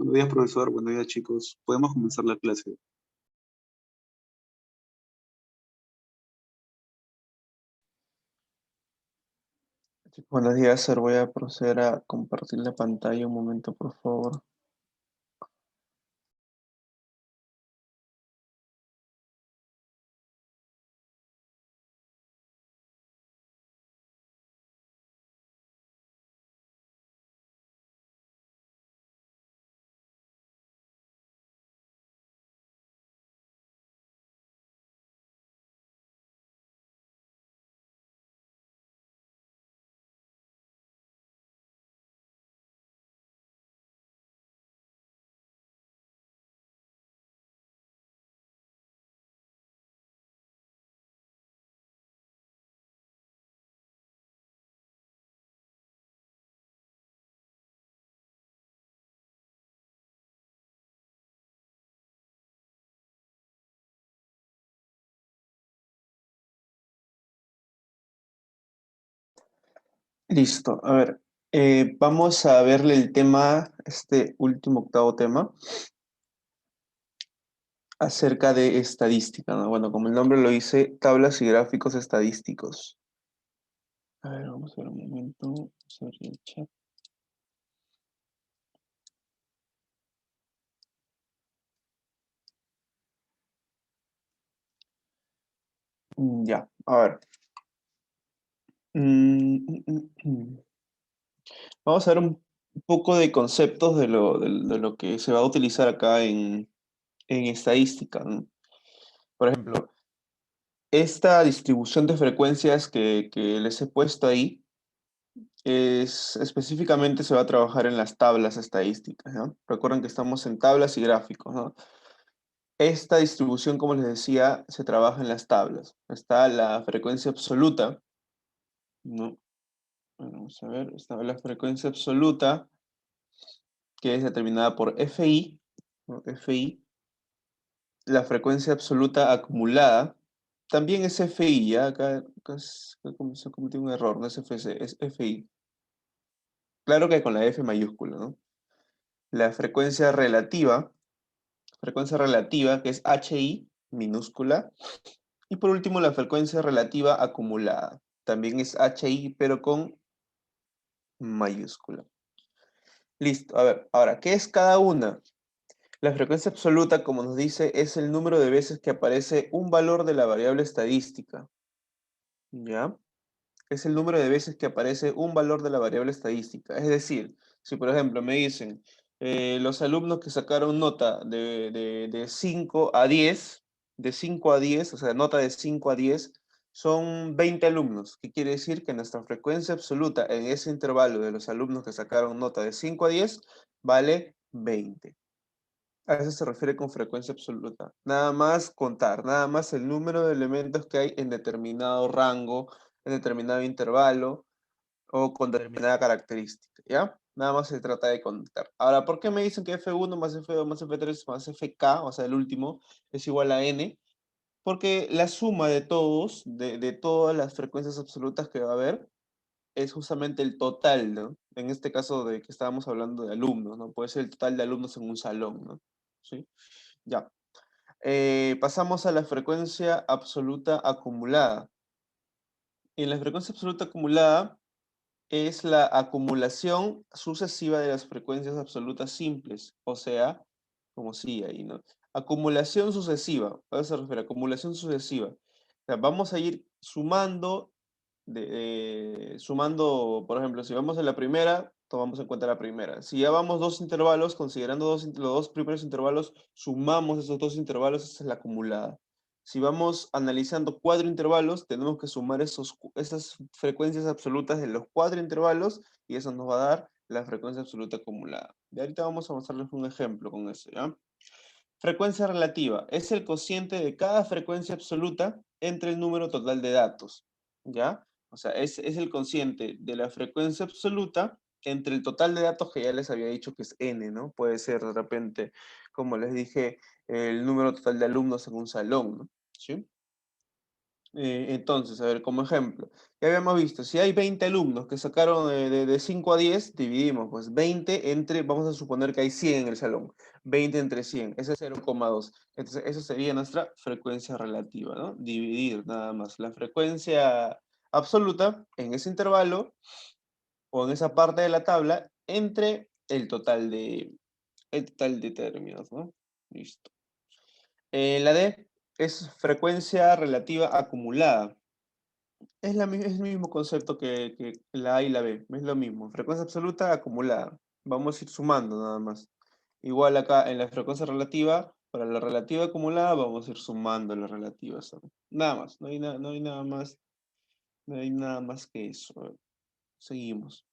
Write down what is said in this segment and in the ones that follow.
Buenos días, profesor. Buenos días, chicos. Podemos comenzar la clase. Buenos días, sir. Voy a proceder a compartir la pantalla un momento, por favor. Listo. A ver, vamos a verle el tema, este último octavo tema, acerca de estadística, ¿no? Bueno, como el nombre lo dice, tablas y gráficos estadísticos. A ver, vamos a ver un momento. Vamos a ver el chat. Ya, a ver. Vamos a ver un poco de conceptos de lo que se va a utilizar acá en estadística, ¿no? Por ejemplo, esta distribución de frecuencias que les he puesto ahí específicamente se va a trabajar en las tablas estadísticas, ¿no? Recuerden que estamos en tablas y gráficos, ¿no? Esta distribución, como les decía, se trabaja en las tablas. Está la frecuencia absoluta, ¿no? Bueno, vamos a ver, está la frecuencia absoluta, que es determinada por FI, ¿no? FI. La frecuencia absoluta acumulada también es FI, ¿ya? Acá se cometió un error, no es FC, es FI. Claro que con la F mayúscula, ¿no? La frecuencia relativa, que es HI minúscula. Y por último, la frecuencia relativa acumulada. También es HI, pero con mayúscula. Listo. A ver, ahora, ¿qué es cada una? La frecuencia absoluta, como nos dice, es el número de veces que aparece un valor de la variable estadística. ¿Ya? Es el número de veces que aparece un valor de la variable estadística. Es decir, si por ejemplo me dicen, los alumnos que sacaron nota de 5 a 10, de 5 a 10, o sea, nota de 5 a 10, son 20 alumnos, que quiere decir que nuestra frecuencia absoluta en ese intervalo de los alumnos que sacaron nota de 5 a 10 vale 20. A eso se refiere con frecuencia absoluta. Nada más contar, nada más el número de elementos que hay en determinado rango, en determinado intervalo o con determinada característica, ¿ya? Nada más se trata de contar. Ahora, ¿por qué me dicen que F1 más F2 más F3 más FK, o sea, el último, es igual a N? Porque la suma de todos, de todas las frecuencias absolutas que va a haber, es justamente el total, ¿no? En este caso de que estábamos hablando de alumnos, ¿no? Puede ser el total de alumnos en un salón, ¿no? ¿Sí? Ya. Pasamos a la frecuencia absoluta acumulada. Y la frecuencia absoluta acumulada es la acumulación sucesiva de las frecuencias absolutas simples, o sea, como sigue ahí, ¿no? Acumulación sucesiva, ¿a qué se refiere? Acumulación sucesiva. O sea, vamos a ir sumando, sumando, por ejemplo, si vamos a la primera, tomamos en cuenta la primera. Si ya vamos dos intervalos, considerando los dos primeros intervalos, sumamos esos dos intervalos, esa es la acumulada. Si vamos analizando cuatro intervalos, tenemos que sumar esas frecuencias absolutas de los cuatro intervalos y eso nos va a dar la frecuencia absoluta acumulada. De ahorita vamos a mostrarles un ejemplo con eso, ¿ya? Frecuencia relativa es el cociente de cada frecuencia absoluta entre el número total de datos, ¿ya? O sea, es el cociente de la frecuencia absoluta entre el total de datos que ya les había dicho que es n, ¿no? Puede ser de repente, como les dije, el número total de alumnos en un salón, ¿no? ¿Sí? Entonces, a ver, como ejemplo, ya habíamos visto, si hay 20 alumnos que sacaron de 5 a 10, dividimos, pues 20 entre, vamos a suponer que hay 100 en el salón, 20 entre 100, ese es 0,2. Entonces, eso sería nuestra frecuencia relativa, ¿no? Dividir nada más la frecuencia absoluta en ese intervalo o en esa parte de la tabla entre el total de términos, ¿no? Listo. La D es frecuencia relativa acumulada. Es el mismo concepto que la A y la B, es lo mismo. Frecuencia absoluta acumulada. Vamos a ir sumando nada más. Igual acá en la frecuencia relativa, para la relativa acumulada vamos a ir sumando las relativas. ¿No? Nada más, no hay nada más, no hay nada más que eso. A ver, seguimos.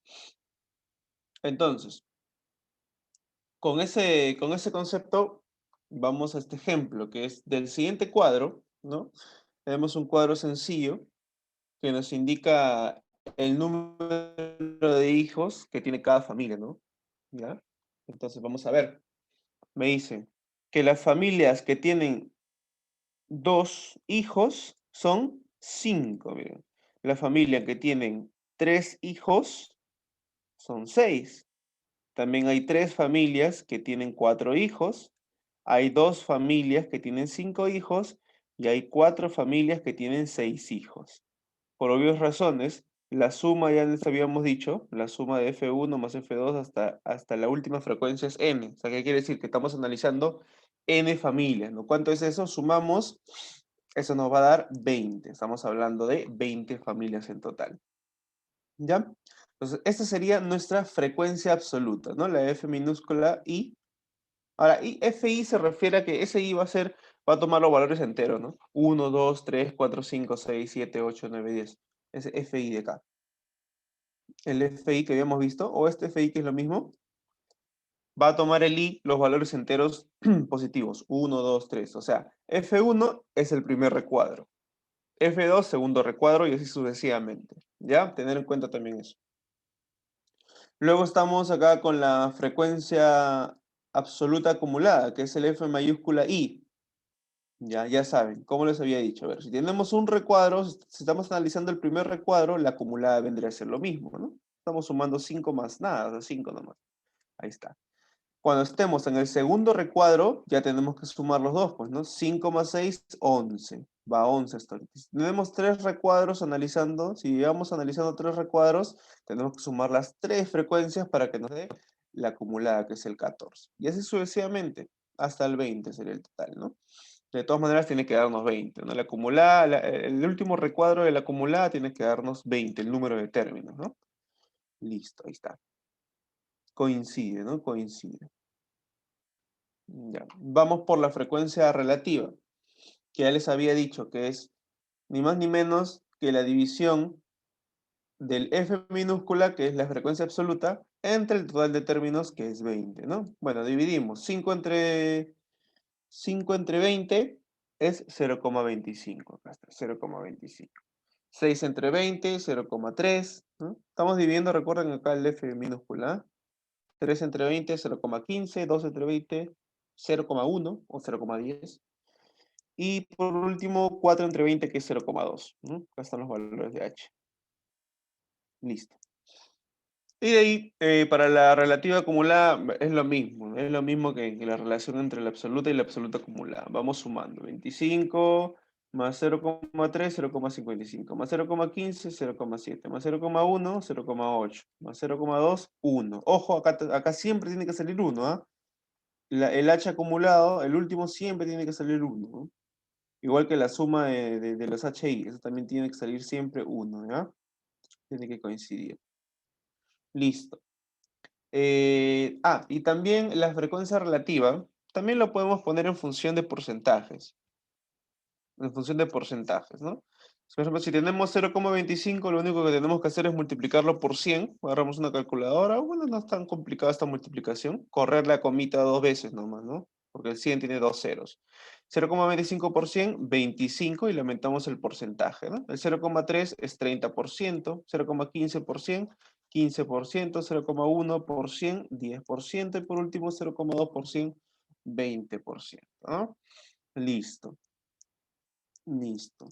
Entonces, con ese concepto, vamos a este ejemplo, que es del siguiente cuadro, ¿no? Tenemos un cuadro sencillo que nos indica el número de hijos que tiene cada familia, ¿no? ¿Ya? Entonces vamos a ver. Me dice que las familias que tienen 2 hijos son 5, miren. La familia que tienen 3 hijos son 6. También hay 3 familias que tienen 4 hijos. Hay 2 familias que tienen 5 hijos. Y hay 4 familias que tienen 6 hijos. Por obvias razones, la suma, ya les habíamos dicho, la suma de F1 más F2 hasta la última frecuencia es n. O sea, ¿qué quiere decir? Que estamos analizando n familias, ¿no? ¿Cuánto es eso? Sumamos, eso nos va a dar 20. Estamos hablando de 20 familias en total. ¿Ya? Entonces, esta sería nuestra frecuencia absoluta, ¿no? La F minúscula I. Ahora, FI se refiere a que ese I va a tomar los valores enteros, ¿no? 1, 2, 3, 4, 5, 6, 7, 8, 9, 10. Ese FI de acá. El FI que habíamos visto, o este FI que es lo mismo, va a tomar el I, los valores enteros positivos. 1, 2, 3. O sea, F1 es el primer recuadro. F2, segundo recuadro y así sucesivamente. ¿Ya? Tener en cuenta también eso. Luego estamos acá con la frecuencia absoluta acumulada, que es el F mayúscula I. Ya saben, como les había dicho. A ver, si tenemos un recuadro, si estamos analizando el primer recuadro, la acumulada vendría a ser lo mismo, ¿no? Estamos sumando 5 más nada, o sea, 5 nomás. Ahí está. Cuando estemos en el segundo recuadro, ya tenemos que sumar los dos, pues, ¿no? 5 más 6, 11. Va a 11 hasta ahorita. Si tenemos 3 recuadros analizando, si llevamos analizando 3 recuadros, tenemos que sumar las 3 frecuencias para que nos dé la acumulada, que es el 14. Y así sucesivamente, hasta el 20 sería el total, ¿no? De todas maneras tiene que darnos 20, ¿no? La acumulada, el último recuadro de la acumulada tiene que darnos 20, el número de términos, ¿no? Listo, ahí está. Coincide, ¿no? Coincide. Ya. Vamos por la frecuencia relativa, que ya les había dicho que es ni más ni menos que la división del F minúscula, que es la frecuencia absoluta, entre el total de términos, que es 20, ¿no? Bueno, dividimos 5 entre 20 es 0,25. Acá está, 0,25. 6 entre 20, 0,3. ¿No? Estamos dividiendo, recuerden acá el F minúscula. 3 entre 20, 0,15. 2 entre 20, 0,1 o 0,10. Y por último, 4 entre 20, que es 0,2. ¿No? Acá están los valores de H. Listo. Y de ahí, para la relativa acumulada, es lo mismo. Es lo mismo que la relación entre la absoluta y la absoluta acumulada. Vamos sumando. 25 más 0,3, 0,55. Más 0,15, 0,7. Más 0,1, 0,8. Más 0,2, 1. Ojo, acá siempre tiene que salir 1, ¿ah? El H acumulado, el último siempre tiene que salir 1, ¿no? Igual que la suma de los HI, eso también tiene que salir siempre 1, ¿ya? Tiene que coincidir. Listo. Y también la frecuencia relativa, también lo podemos poner en función de porcentajes. En función de porcentajes, ¿no? Por ejemplo, si tenemos 0,25, lo único que tenemos que hacer es multiplicarlo por 100. Agarramos una calculadora. Bueno, no es tan complicada esta multiplicación. Correr la comita 2 veces nomás, ¿no? Porque el 100 tiene 2 ceros. 0,25 por 100, 25, y le aumentamos el porcentaje, ¿no? El 0,3 es 30%, 0,15 por 100, 15%, 0,1 por 100, 10%, y por último 0,2 por 100, 20%, ¿no? Listo. Listo.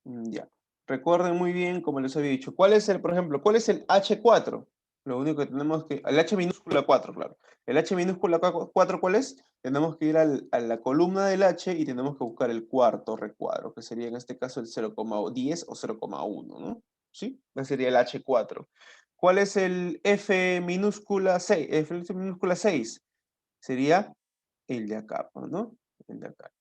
Ya. Recuerden muy bien, como les había dicho, ¿cuál es el, por ejemplo, cuál es el H4? Lo único que tenemos que, el H minúscula 4, claro. El H minúscula 4, ¿cuál es? Tenemos que ir a la columna del H y tenemos que buscar el cuarto recuadro, que sería en este caso el 0,10 o 0,1, ¿no? ¿Sí? Ese sería el H4. ¿Cuál es el F minúscula 6? F minúscula 6 sería el de acá, ¿no? El de acá.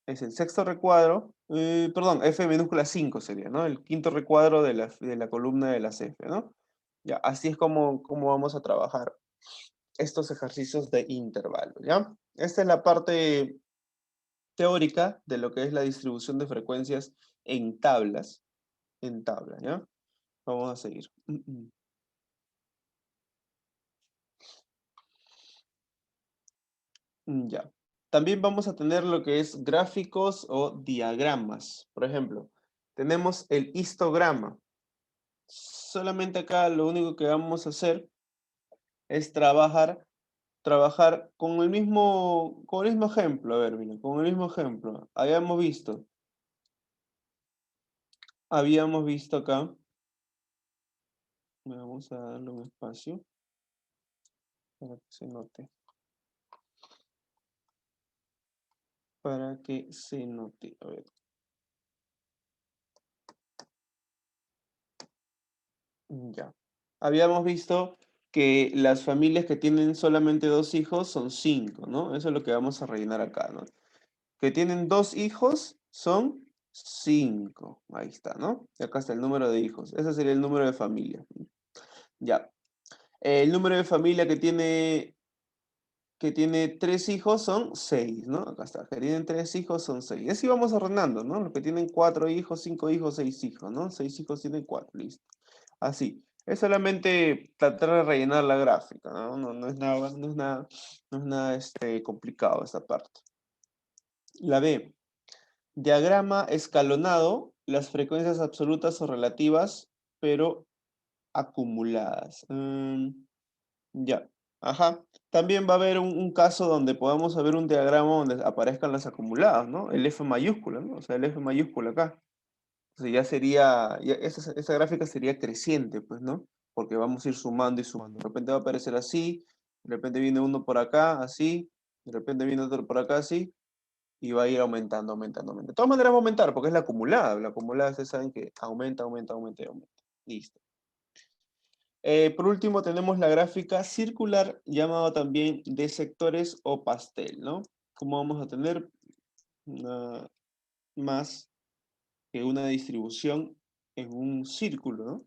Es el sexto recuadro, perdón, F minúscula 5 sería, ¿no? El quinto recuadro de la columna de las F, ¿no? Ya, así es como vamos a trabajar estos ejercicios de intervalo, ¿ya? Esta es la parte teórica de lo que es la distribución de frecuencias en tablas, ¿ya? Vamos a seguir. Ya. También vamos a tener lo que es gráficos o diagramas. Por ejemplo, tenemos el histograma. Solamente acá lo único que vamos a hacer es trabajar con el mismo ejemplo. A ver, mira, con el mismo ejemplo. Habíamos visto acá, vamos a darle un espacio para que se note. Para que se note. A ver. Ya. Habíamos visto que las familias que tienen solamente 2 hijos son 5, ¿no? Eso es lo que vamos a rellenar acá, ¿no? Que tienen 2 hijos son 5. Ahí está, ¿no? Y acá está el número de hijos. Ese sería el número de familia. Ya. El número de familia que tiene 3 hijos son 6, ¿no? Acá está. Que tienen 3 hijos son 6. Y así vamos ordenando, ¿no? Los que tienen 4 hijos, 5 hijos, 6 hijos, ¿no? 6 hijos tienen 4, listo. Así. Es solamente tratar de rellenar la gráfica, ¿no? No es nada, complicado esta parte. La B. Diagrama escalonado, las frecuencias absolutas o relativas, pero acumuladas. Ya. Ajá. También va a haber un caso donde podamos ver un diagrama donde aparezcan las acumuladas, ¿no? El F mayúscula, ¿no? O sea, el F mayúscula acá. Entonces ya sería, esa gráfica sería creciente, pues, ¿no? Porque vamos a ir sumando y sumando. De repente va a aparecer así, de repente viene uno por acá, así, de repente viene otro por acá, así, y va a ir aumentando, aumentando, aumentando. De todas maneras va a aumentar, porque es la acumulada. La acumulada, ustedes saben que aumenta, aumenta, aumenta y aumenta. Listo. Por último, tenemos la gráfica circular, llamado también de sectores o pastel, ¿no? ¿Cómo vamos a tener más que una distribución en un círculo, ¿no?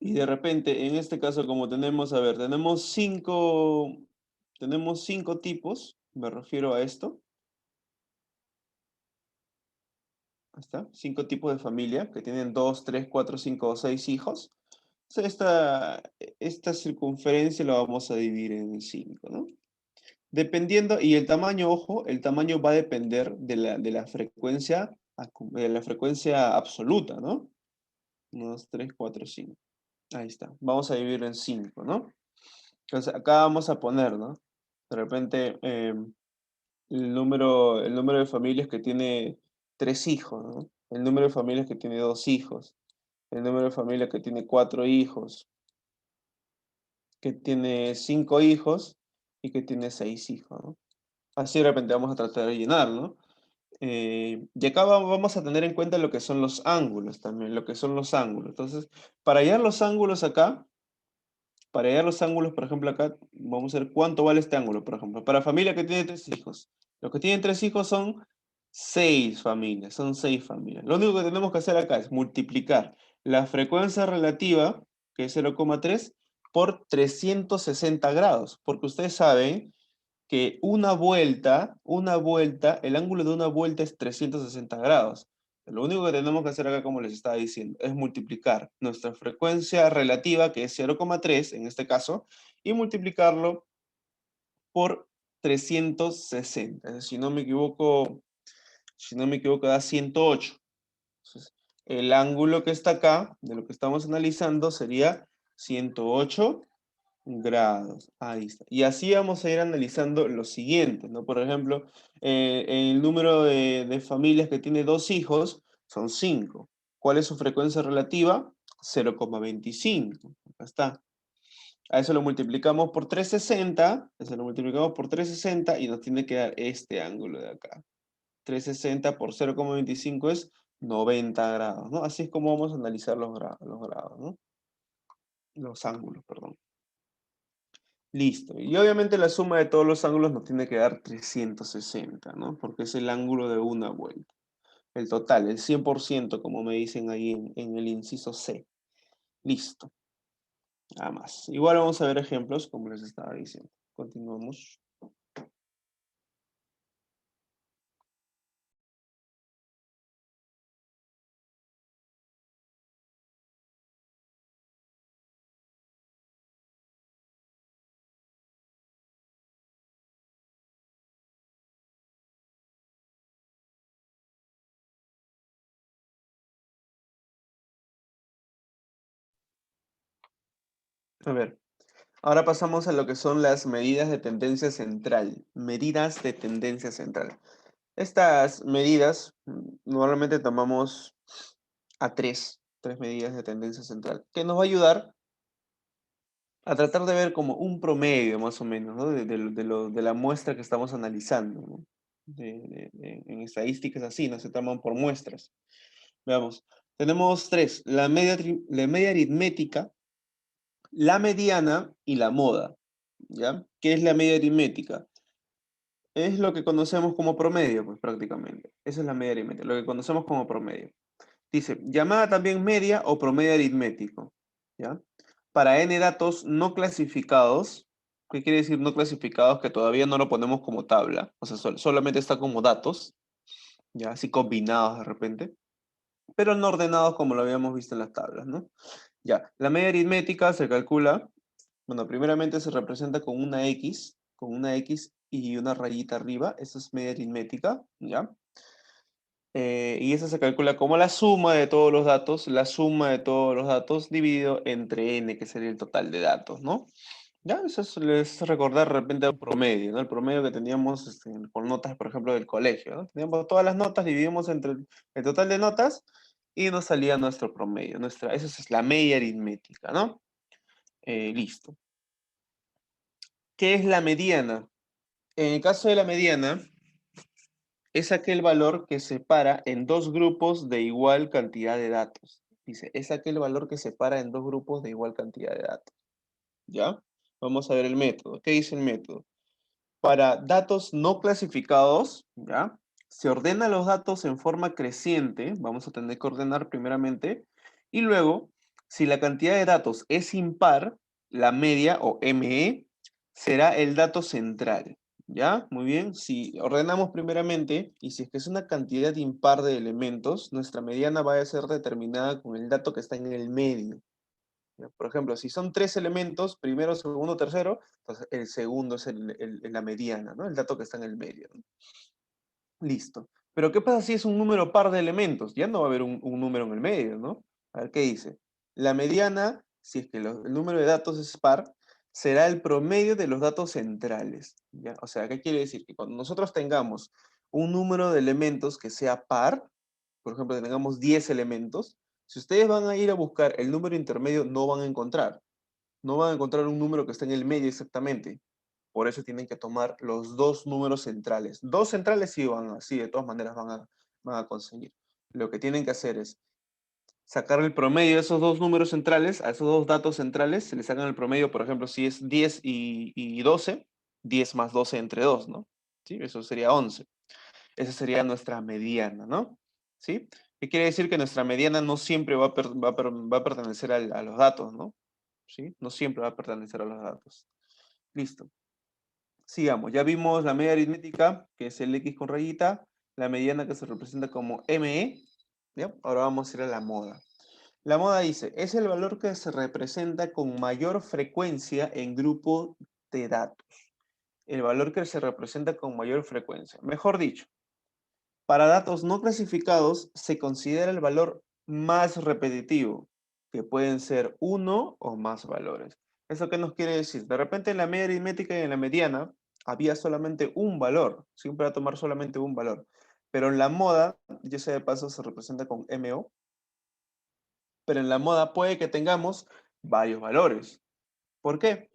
Y de repente, en este caso, como tenemos, a ver, tenemos cinco tipos, me refiero a esto. Ahí está, 5 tipos de familia que tienen 2, 3, 4, 5 o 6 hijos. Entonces, esta circunferencia la vamos a dividir en 5, ¿no? Dependiendo, y el tamaño, ojo, el tamaño va a depender de la frecuencia absoluta, ¿no? 1, 2, 3, 4, 5. Ahí está. Vamos a dividirlo en 5, ¿no? Entonces, acá vamos a poner, ¿no? De repente, el número de familias que tiene 3 hijos, ¿no? El número de familias que tiene 2 hijos. El número de familias que tiene 4 hijos. Que tiene 5 hijos y que tiene 6 hijos, ¿no? Así de repente vamos a tratar de llenar, ¿no? Y acá vamos a tener en cuenta lo que son los ángulos también, lo que son los ángulos. Entonces, para hallar los ángulos acá, por ejemplo, acá, vamos a ver cuánto vale este ángulo, por ejemplo. Para familia que tiene 3 hijos. Los que tienen 3 hijos son 6 familias. Lo único que tenemos que hacer acá es multiplicar la frecuencia relativa, que es 0,3, por 360 grados. Porque ustedes saben que el ángulo de una vuelta es 360 grados. Lo único que tenemos que hacer acá, como les estaba diciendo, es multiplicar nuestra frecuencia relativa, que es 0,3 en este caso, y multiplicarlo por 360. Si no me equivoco, da 108. Entonces, el ángulo que está acá, de lo que estamos analizando, sería 108 grados. Ahí está. Y así vamos a ir analizando lo siguiente, ¿no? Por ejemplo, el número de familias que tiene 2 hijos, son 5. ¿Cuál es su frecuencia relativa? 0,25. Acá está. A eso lo multiplicamos por 360, eso lo multiplicamos por 360 y nos tiene que dar este ángulo de acá. 360 por 0,25 es 90 grados, ¿no? Así es como vamos a analizar los grados, ¿no? Los ángulos, perdón. Listo. Y obviamente la suma de todos los ángulos nos tiene que dar 360, ¿no? Porque es el ángulo de una vuelta. El total, el 100%, como me dicen ahí en el inciso C. Listo. Nada más. Igual vamos a ver ejemplos, como les estaba diciendo. Continuamos. A ver. Ahora pasamos a lo que son las medidas de tendencia central. Medidas de tendencia central. Estas medidas, normalmente tomamos a tres medidas de tendencia central, que nos va a ayudar a tratar de ver como un promedio más o menos, ¿no? De la muestra que estamos analizando, ¿no? En estadísticas así, no se toman por muestras. Veamos, tenemos tres, la media aritmética, la mediana y la moda, ¿ya? ¿Qué es la media aritmética? Es lo que conocemos como promedio, pues prácticamente. Esa es la media aritmética, lo que conocemos como promedio. Dice, llamada también media o promedio aritmético, ¿ya? Para n datos no clasificados, ¿qué quiere decir no clasificados? Que todavía no lo ponemos como tabla, o sea, solamente está como datos, ya así combinados de repente, pero no ordenados como lo habíamos visto en las tablas, ¿no? Ya, la media aritmética se calcula, bueno, primeramente se representa con una X y una rayita arriba, esa es media aritmética, ¿ya? Y esa se calcula como la suma de todos los datos, la suma de todos los datos dividido entre n, que sería el total de datos, ¿no? Ya, eso es recordar de repente un promedio, ¿no? El promedio que teníamos con notas, por ejemplo, del colegio, ¿no? Teníamos todas las notas, dividimos entre el total de notas y nos salía nuestro promedio. Esa es la media aritmética, ¿no? Listo. ¿Qué es la mediana? En el caso de la mediana, es aquel valor que separa en dos grupos de igual cantidad de datos. Dice, es aquel valor que separa en dos grupos de igual cantidad de datos. ¿Ya? Vamos a ver el método. ¿Qué dice el método? Para datos no clasificados, ¿ya? Se ordena los datos en forma creciente. Vamos a tener que ordenar primeramente. Y luego, si la cantidad de datos es impar, la media o ME será el dato central. ¿Ya? Muy bien. Si ordenamos primeramente, y si es que es una cantidad impar de elementos, nuestra mediana va a ser determinada con el dato que está en el medio. ¿Ya? Por ejemplo, si son tres elementos, primero, segundo, tercero, entonces el segundo es la mediana, ¿no? El dato que está en el medio, ¿no? Listo. Pero ¿qué pasa si es un número par de elementos? Ya no va a haber un número en el medio, ¿no? A ver, ¿qué dice? La mediana, si es que el número de datos es par, será el promedio de los datos centrales, ¿ya? O sea, ¿qué quiere decir? Que cuando nosotros tengamos un número de elementos que sea par, por ejemplo, que tengamos 10 elementos, si ustedes van a ir a buscar el número intermedio, no van a encontrar. No van a encontrar un número que está en el medio exactamente. Por eso tienen que tomar los dos números centrales. Dos centrales sí, de todas maneras van a conseguir. Lo que tienen que hacer es sacar el promedio de esos dos números centrales, a esos dos datos centrales, se les sacan el promedio, por ejemplo, si es 10 y 12, 10 más 12 entre 2, ¿no? ¿Sí? Eso sería 11. Esa sería nuestra mediana, ¿no? ¿Sí? ¿Qué quiere decir? Que nuestra mediana no siempre va a pertenecer a los datos, ¿no? ¿Sí? No siempre va a pertenecer a los datos. Listo. Sigamos. Ya vimos la media aritmética, que es el X con rayita, la mediana que se representa como ME. ¿Ya? Ahora vamos a ir a la moda. La moda dice, es el valor que se representa con mayor frecuencia en grupo de datos. El valor que se representa con mayor frecuencia. Mejor dicho, para datos no clasificados se considera el valor más repetitivo, que pueden ser uno o más valores. ¿Eso qué nos quiere decir? De repente en la media aritmética y en la mediana había solamente un valor, siempre va a tomar solamente un valor. Pero en la moda, yo sé de paso, se representa con MO, pero en la moda puede que tengamos varios valores. ¿Por qué?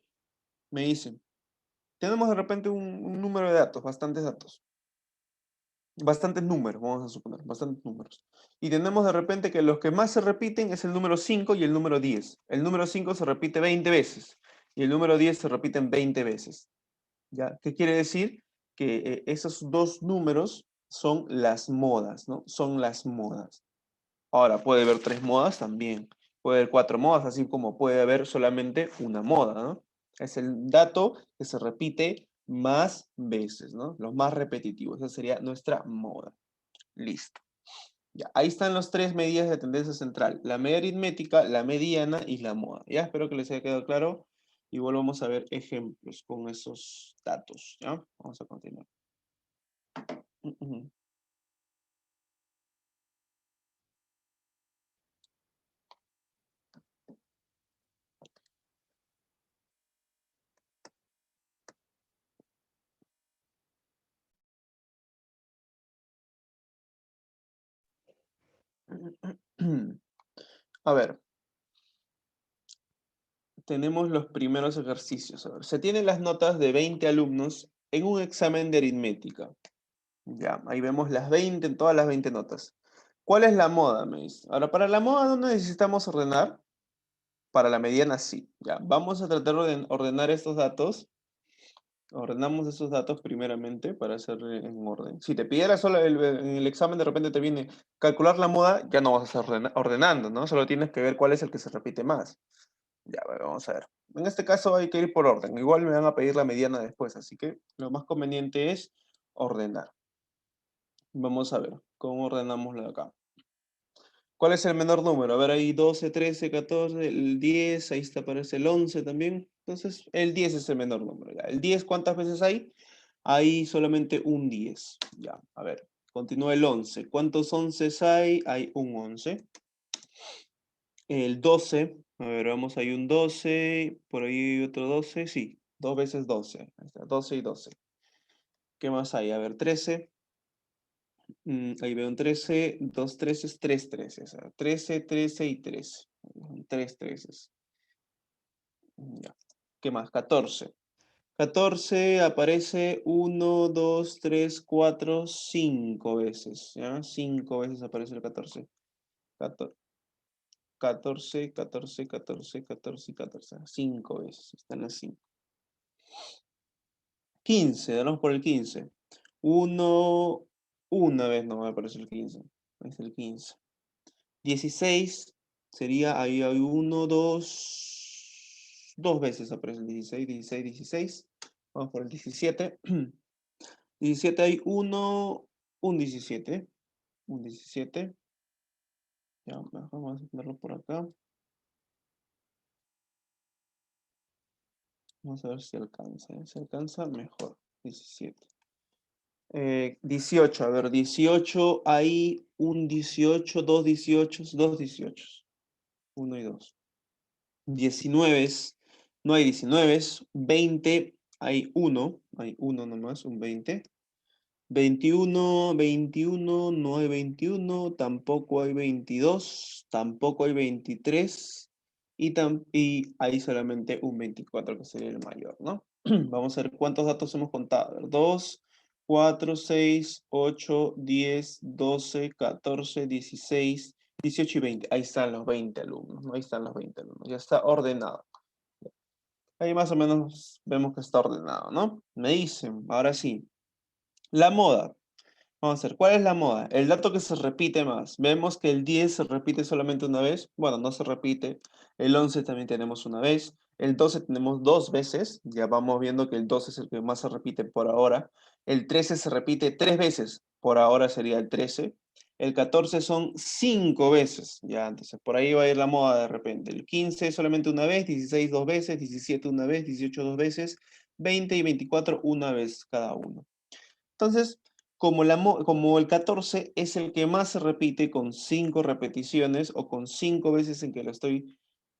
Me dicen, tenemos de repente un número de datos, bastantes números, vamos a suponer, bastantes números. Y tenemos de repente que los que más se repiten es el número 5 y el número 10. El número 5 se repite 20 veces y el número 10 se repiten 20 veces. ¿Ya? ¿Qué quiere decir? Que esos dos números son las modas, ¿no? Son las modas. Ahora, puede haber 3 modas también. Puede haber 4 modas, así como puede haber solamente una moda, ¿no? Es el dato que se repite más veces, ¿no? Los más repetitivos. Esa sería nuestra moda. Listo. Ya, ahí están las 3 medidas de tendencia central. La media aritmética, la mediana y la moda. Ya, espero que les haya quedado claro. Y volvamos a ver ejemplos con esos datos, ¿ya? Vamos a continuar. A ver, tenemos los primeros ejercicios. A ver, se tienen las notas de 20 alumnos en un examen de aritmética. Ya, ahí vemos las 20, en todas las 20 notas. ¿Cuál es la moda? Me dice. Ahora, para la moda no necesitamos ordenar. Para la mediana sí. Ya, vamos a tratar de ordenar estos datos. Ordenamos esos datos primeramente para hacer en orden. Si te pidiera solo en el examen, de repente te viene calcular la moda, ya no vas a estar ordenando, ¿no? Solo tienes que ver cuál es el que se repite más. Ya, a ver, vamos a ver. En este caso hay que ir por orden. Igual me van a pedir la mediana después, así que lo más conveniente es ordenar. Vamos a ver cómo ordenamos lo de acá. ¿Cuál es el menor número? A ver, ahí 12, 13, 14, el 10, ahí está, aparece el 11 también. Entonces, el 10 es el menor número. Ya. ¿El 10 cuántas veces hay? Hay solamente un 10. Ya, a ver, continúa el 11. ¿Cuántos 11 hay? Hay un 11. El 12, a ver, vamos, hay un 12, por ahí hay otro 12, sí, 2 veces 12. Ahí está, 12 y 12. ¿Qué más hay? A ver, 13. Ahí veo un 13, 2 13, 3 13. O sea, 13, 13 y 13. 3 13. Ya. ¿Qué más? 14. 14 aparece 1, 2, 3, 4, 5 veces. ¿Ya? 5 veces aparece el 14. 14, 14, 14, 14, 14, 14. 5 veces. Están las 5. 15, vamos por el 15. 1, una vez no me aparece el 15. Es el 15. 16 sería, ahí hay 1, 2, 2 veces aparece el 16, 16, 16. Vamos por el 17. 17 hay 1, un 17. Un 17. Ya, vamos a ponerlo por acá. Vamos a ver si alcanza. Si alcanza, mejor. 17. 18, a ver, 18 hay un 18, dos 18, dos 18. 1 y 2. 19, no hay 19, 20, hay uno nomás, un 20. 21, 21, no hay 21, tampoco hay 22, tampoco hay 23 y hay solamente un 24 que sería el mayor, ¿no? Vamos a ver cuántos datos hemos contado. A ver, 2, 4, 6, 8, 10, 12, 14, 16, 18 y 20. Ahí están los 20 alumnos, ¿no? Ahí están los 20 alumnos. Ya está ordenado. Ahí más o menos vemos que está ordenado, ¿no? Me dicen, ahora sí, la moda. Vamos a ver, ¿cuál es la moda? El dato que se repite más. Vemos que el 10 se repite solamente una vez. Bueno, no se repite. El 11 también tenemos una vez. El 12 tenemos 2 veces. Ya vamos viendo que el 12 es el que más se repite por ahora. El 13 se repite 3 veces. Por ahora sería el 13. El 14 son 5 veces. Ya, entonces por ahí va a ir la moda de repente. El 15 solamente una vez. 16 2 veces. 17 una vez. 18 2 veces. 20 y 24 una vez cada uno. Entonces, como el 14 es el que más se repite con 5 repeticiones o con 5 veces en que lo estoy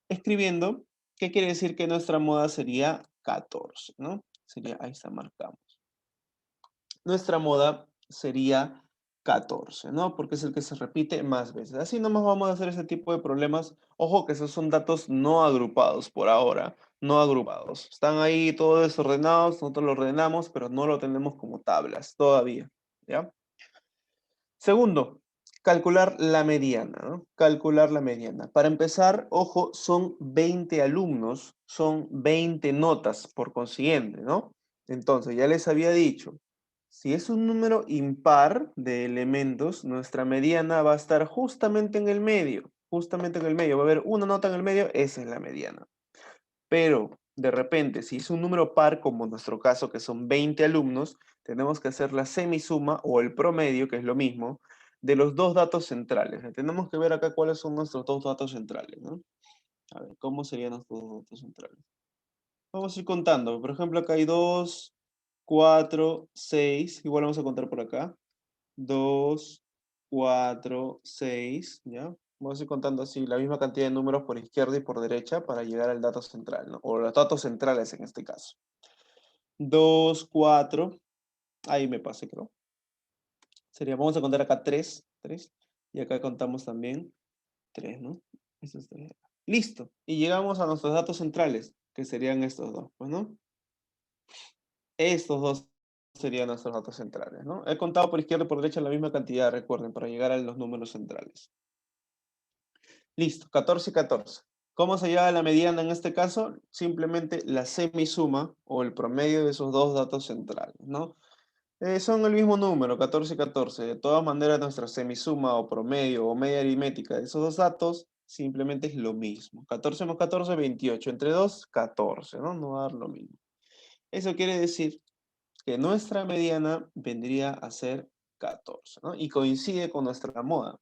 escribiendo, ¿qué quiere decir? Que nuestra moda sería 14, ¿no? Sería, ahí está, marcamos. Nuestra moda sería 14, ¿no? Porque es el que se repite más veces. Así nomás vamos a hacer ese tipo de problemas. Ojo que esos son datos no agrupados por ahora, no agrupados. Están ahí todos desordenados, nosotros los ordenamos, pero no lo tenemos como tablas todavía, ¿ya? Segundo, calcular la mediana, ¿no? Calcular la mediana. Para empezar, ojo, son 20 alumnos, son 20 notas por consiguiente, ¿no? Entonces, ya les había dicho, si es un número impar de elementos, nuestra mediana va a estar justamente en el medio, justamente en el medio. Va a haber una nota en el medio, esa es la mediana. Pero, de repente, si es un número par, como en nuestro caso, que son 20 alumnos, tenemos que hacer la semisuma o el promedio, que es lo mismo, de los dos datos centrales. Tenemos que ver acá cuáles son nuestros dos datos centrales, ¿no? A ver, ¿cómo serían nuestros dos datos centrales? Vamos a ir contando. Por ejemplo, acá hay 2, 4, 6. Igual vamos a contar por acá. 2, 4, 6, ¿ya? Vamos a ir contando así la misma cantidad de números por izquierda y por derecha para llegar al dato central, ¿no? O los datos centrales en este caso. 2, 4, ahí me pasé, creo. Sería, vamos a contar acá 3, 3, y acá contamos también 3, ¿no? Eso es 3. Listo. Y llegamos a nuestros datos centrales, que serían estos dos, pues, ¿no? Estos dos serían nuestros datos centrales, ¿no? He contado por izquierda y por derecha la misma cantidad, recuerden, para llegar a los números centrales. Listo, 14 y 14. ¿Cómo se lleva la mediana en este caso? Simplemente la semisuma o el promedio de esos dos datos centrales, ¿no? Son el mismo número, 14 y 14. De todas maneras, nuestra semisuma o promedio o media aritmética de esos dos datos simplemente es lo mismo. 14 más 14, 28. Entre 2, 14, ¿no? No va a dar lo mismo. Eso quiere decir que nuestra mediana vendría a ser 14, ¿no? Y coincide con nuestra moda,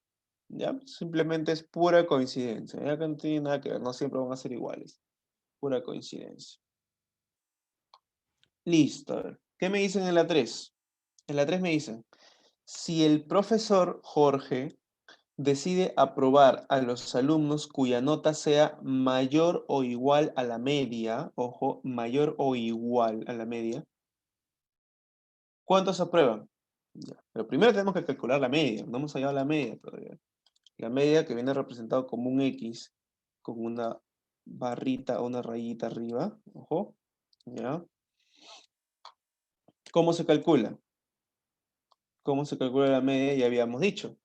¿ya? Simplemente es pura coincidencia, ya que no tiene nada que ver, no siempre van a ser iguales. Pura coincidencia. Listo, a ver. ¿Qué me dicen en la 3? En la 3 me dicen, si el profesor Jorge decide aprobar a los alumnos cuya nota sea mayor o igual a la media, ojo, mayor o igual a la media, ¿cuántos aprueban? Ya. Pero primero tenemos que calcular la media, no hemos hallado la media todavía. La media que viene representado como un X con una barrita o una rayita arriba, ojo, ¿ya? ¿Cómo se calcula? ¿Cómo se calcula la media? Ya habíamos dicho.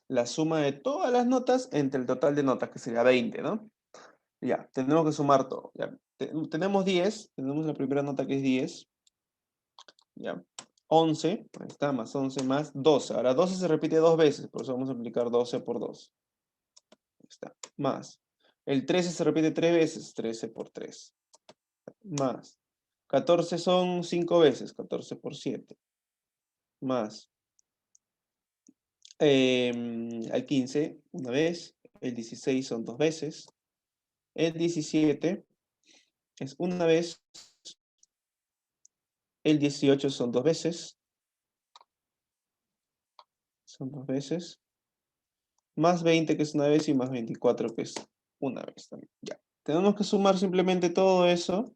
La suma de todas las notas entre el total de notas, que sería 20, ¿no? Ya, tenemos que sumar todo. Ya. Tenemos 10, tenemos la primera nota que es 10, ¿ya? 11, ahí está, más 11 más 12. Ahora 12 se repite dos veces, por eso vamos a multiplicar 12 por 2. Ahí está, más. El 13 se repite tres veces, 13 por 3. Más. 14 son 5 veces, 14 por 7. Más. Al 15, una vez. El 16 son dos veces. El 17 es una vez. El 18 son dos veces. Son dos veces. Más 20 que es una vez y más 24 que es una vez también. Ya. Tenemos que sumar simplemente todo eso.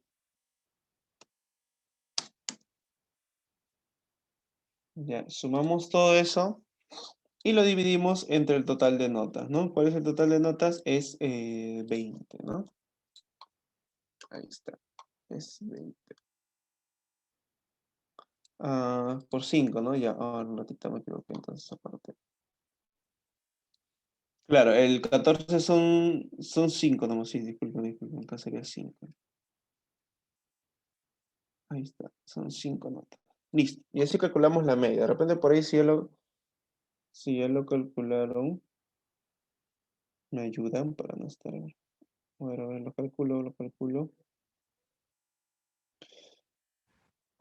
Ya, sumamos todo eso y lo dividimos entre el total de notas, ¿no? ¿Cuál es el total de notas? Es 20, ¿no? Ahí está. Es 20. Por 5, ¿no? Ya, un ratito me equivoqué entonces aparte. Claro, el 14 son 5, no, sí, disculpen, acá sería 5. Ahí está, son 5 notas. Listo, y así calculamos la media. De repente por ahí si ya lo calcularon, me ayudan para no estar... A ver, lo calculo.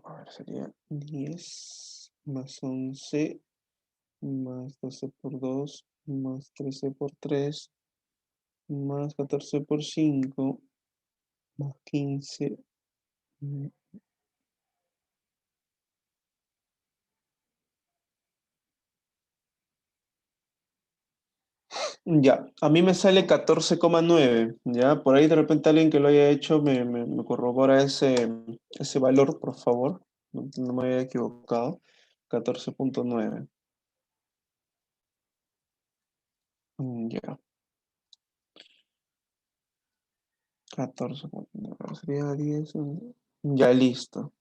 A ver, sería 10 más 11 más 12 por 2 más 13 por 3 más 14 por 5 más 15. Ya, a mí me sale 14,9. Ya, por ahí de repente alguien que lo haya hecho me corrobora ese valor, por favor. No me haya equivocado. 14,9. Ya. 14, sería 10. Ya, listo.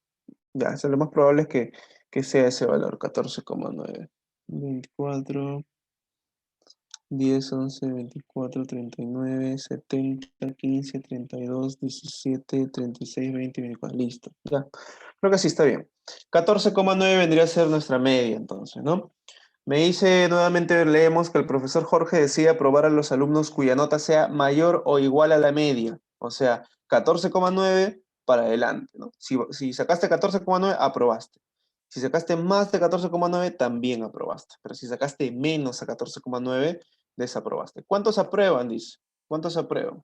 Ya, eso lo más probable es que sea ese valor, 14,9. 24, 10, 11, 24, 39, 70, 15, 32, 17, 36, 20, 24. Listo. Ya. Creo que sí está bien. 14,9 vendría a ser nuestra media, entonces, ¿no? Me dice nuevamente, leemos que el profesor Jorge decide aprobar a los alumnos cuya nota sea mayor o igual a la media. O sea, 14,9 para adelante, ¿no? Si sacaste 14,9, aprobaste. Si sacaste más de 14,9, también aprobaste. Pero si sacaste menos a 14,9, desaprobaste. ¿Cuántos aprueban? Dice. ¿Cuántos aprueban?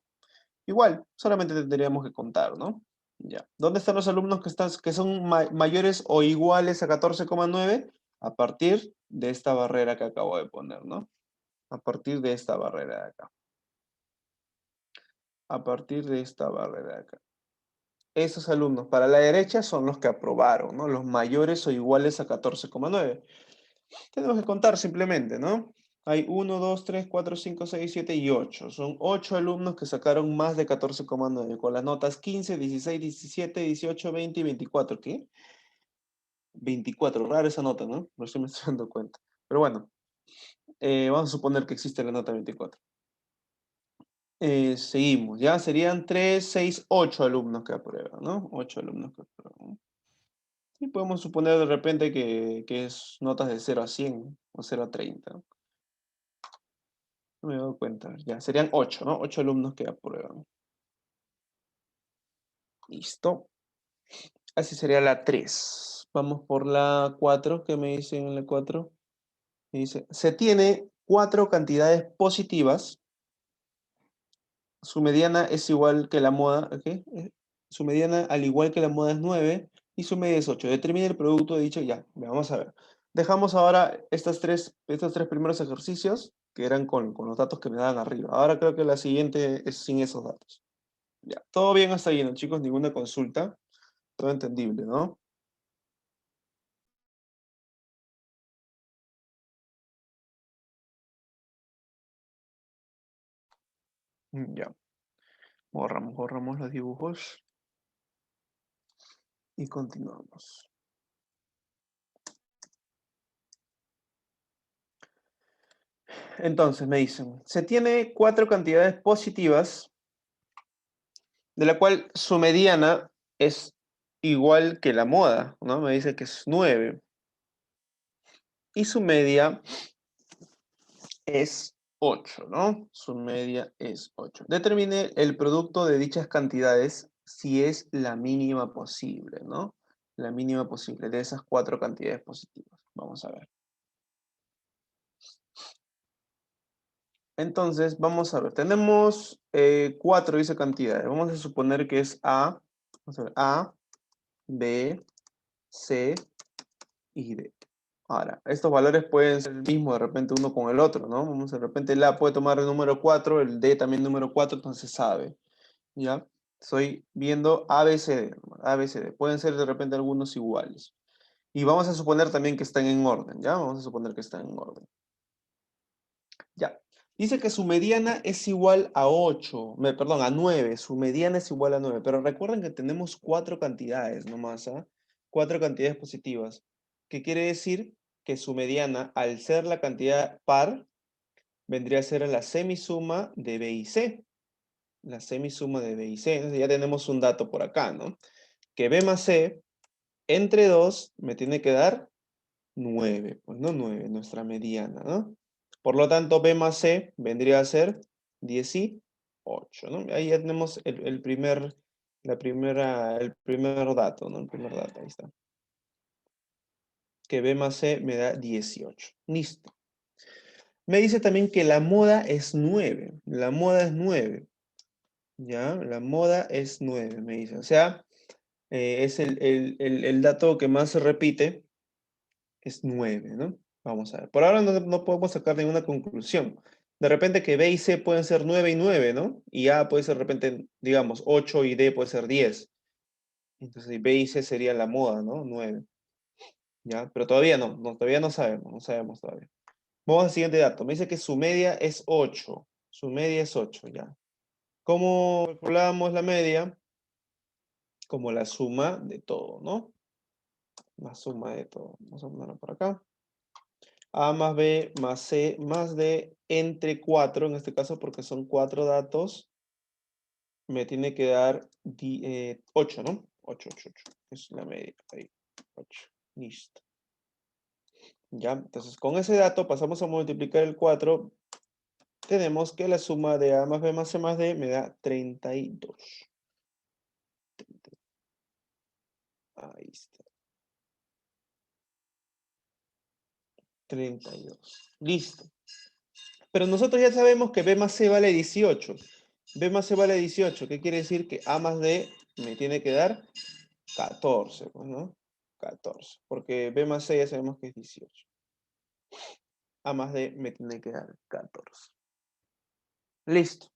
Igual, solamente tendríamos que contar, ¿no? Ya. ¿Dónde están los alumnos que son mayores o iguales a 14,9? A partir de esta barrera que acabo de poner, ¿no? A partir de esta barrera de acá. A partir de esta barrera de acá. Esos alumnos para la derecha son los que aprobaron, ¿no? Los mayores o iguales a 14,9. Tenemos que contar simplemente, ¿no? Hay 1, 2, 3, 4, 5, 6, 7 y 8. Son 8 alumnos que sacaron más de 14,9 con las notas 15, 16, 17, 18, 20 y 24. ¿Qué? 24, rara esa nota, ¿no? No estoy me estoy dando cuenta. Pero bueno, vamos a suponer que existe la nota 24. Seguimos, ya serían 3, 6, 8 alumnos que aprueban, ¿no? 8 alumnos que aprueban. Y podemos suponer de repente que es notas de 0 a 100 o 0 a 30. No me he dado cuenta. Ya, serían 8, ¿no? 8 alumnos que aprueban. Listo. Así sería la 3. Vamos por la 4. ¿Qué me dicen en la 4? Me dice, se tiene 4 cantidades positivas. Su mediana es igual que la moda. ¿Ok? Su mediana, al igual que la moda, es 9 y su media es 8. Determine el producto de dicho. Ya, vamos a ver. Dejamos ahora estos tres primeros ejercicios que eran con los datos que me daban arriba. Ahora creo que la siguiente es sin esos datos. Ya, todo bien hasta ahí, ¿no, chicos? Ninguna consulta. Todo entendible, ¿no? Ya. Borramos los dibujos y continuamos. Entonces, me dicen, se tiene 4 cantidades positivas, de la cual su mediana es igual que la moda, ¿no? Me dice que es 9. Y su media es 8, ¿no? Su media es 8. Determine el producto de dichas cantidades si es la mínima posible, ¿no? La mínima posible de esas 4 cantidades positivas. Vamos a ver. Entonces, vamos a ver. Tenemos 4, dice cantidades. Vamos a suponer que es vamos a ver, A, B, C y D. Ahora, estos valores pueden ser el mismo de repente uno con el otro, ¿no? Vamos, de repente el A puede tomar el número 4, el D también número 4, entonces sabe, ¿ya? Estoy viendo A, B, C, D, A, B, C, D. Pueden ser de repente algunos iguales. Y vamos a suponer también que están en orden, ¿ya? Vamos a suponer que están en orden. Ya. Dice que su mediana es igual a 8, perdón, a 9. Su mediana es igual a 9. Pero recuerden que tenemos 4 cantidades nomás, ¿ah? 4 cantidades positivas. ¿Qué quiere decir? Que su mediana, al ser la cantidad par, vendría a ser la semisuma de B y C. La semisuma de B y C. Entonces ya tenemos un dato por acá, ¿no? Que B más C entre 2 me tiene que dar 9. Pues no 9, nuestra mediana, ¿no? Por lo tanto, B más C vendría a ser 18, ¿no? Ahí ya tenemos el primer dato, ¿no? El primer dato, ahí está. Que B más C me da 18. Listo. Me dice también que la moda es 9. La moda es 9. ¿Ya? La moda es 9, me dice. O sea, es el dato que más se repite, es 9, ¿no? Vamos a ver. Por ahora no podemos sacar ninguna conclusión. De repente que B y C pueden ser 9 y 9, ¿no? Y A puede ser de repente, digamos, 8 y D puede ser 10. Entonces B y C sería la moda, ¿no? 9. ¿Ya? Pero todavía no sabemos todavía. Vamos al siguiente dato. Me dice que su media es 8. Su media es 8, ya. ¿Cómo calculamos la media? Como la suma de todo, ¿no? La suma de todo. Vamos a ponerlo por acá. A más B más C más D entre 4, en este caso porque son 4 datos, me tiene que dar 8, ¿no? 8, 8, 8. Es la media. Ahí. 8. Listo. Ya, entonces con ese dato pasamos a multiplicar el 4. Tenemos que la suma de A más B más C más D me da 32. Ahí está. 32. Listo. Pero nosotros ya sabemos que B más C vale 18. B más C vale 18. ¿Qué quiere decir? Que A más D me tiene que dar 14, pues, ¿no? 14. Porque B más C ya sabemos que es 18. A más D me tiene que dar 14. Listo.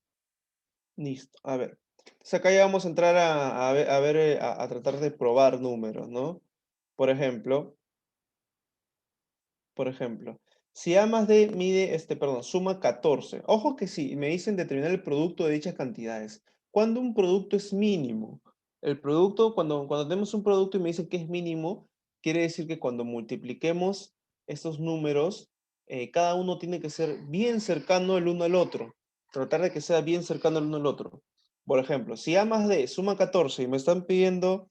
Listo. A ver. Entonces acá ya vamos a entrar a tratar de probar números, ¿no? Por ejemplo, si A más D suma 14. Ojo que si me dicen determinar el producto de dichas cantidades. ¿Cuándo un producto es mínimo? El producto, cuando tenemos un producto y me dicen que es mínimo, quiere decir que cuando multipliquemos estos números, cada uno tiene que ser bien cercano el uno al otro. Tratar de que sea bien cercano el uno al otro. Por ejemplo, si A más D suma 14 y me están pidiendo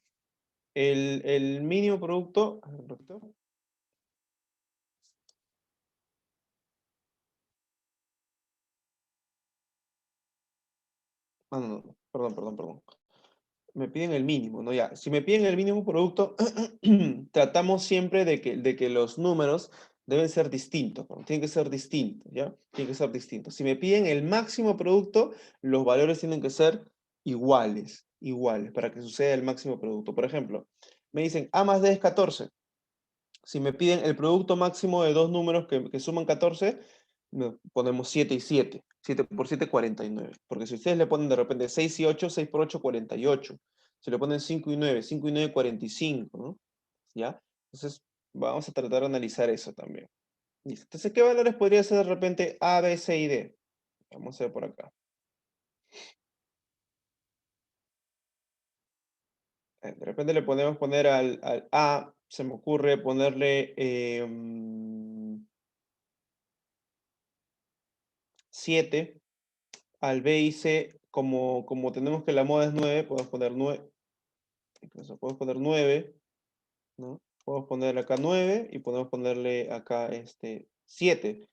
el mínimo producto. A ver, repito. Ah, no, no, perdón. Me piden el mínimo, ¿no? Ya, si me piden el mínimo producto, tratamos siempre de que los números deben ser distintos, ¿no? Tienen que ser distintos, ¿ya? Tienen que ser distintos. Si me piden el máximo producto, los valores tienen que ser iguales, para que suceda el máximo producto. Por ejemplo, me dicen A más D es 14. Si me piden el producto máximo de dos números que suman 14, ponemos 7 y 7. 7 por 7, 49. Porque si ustedes le ponen de repente 6 y 8, 6 por 8, 48. Si le ponen 5 y 9, 5 y 9, 45, ¿no? ¿Ya? Entonces, vamos a tratar de analizar eso también. Listo. Entonces, ¿qué valores podría ser de repente A, B, C y D? Vamos a ver por acá. De repente le podemos poner al A, se me ocurre ponerle 7. Al B y C, como tenemos que la moda es 9, podemos poner 9. Incluso podemos poner 9, ¿no? Podemos ponerle acá 9 y podemos ponerle acá 7.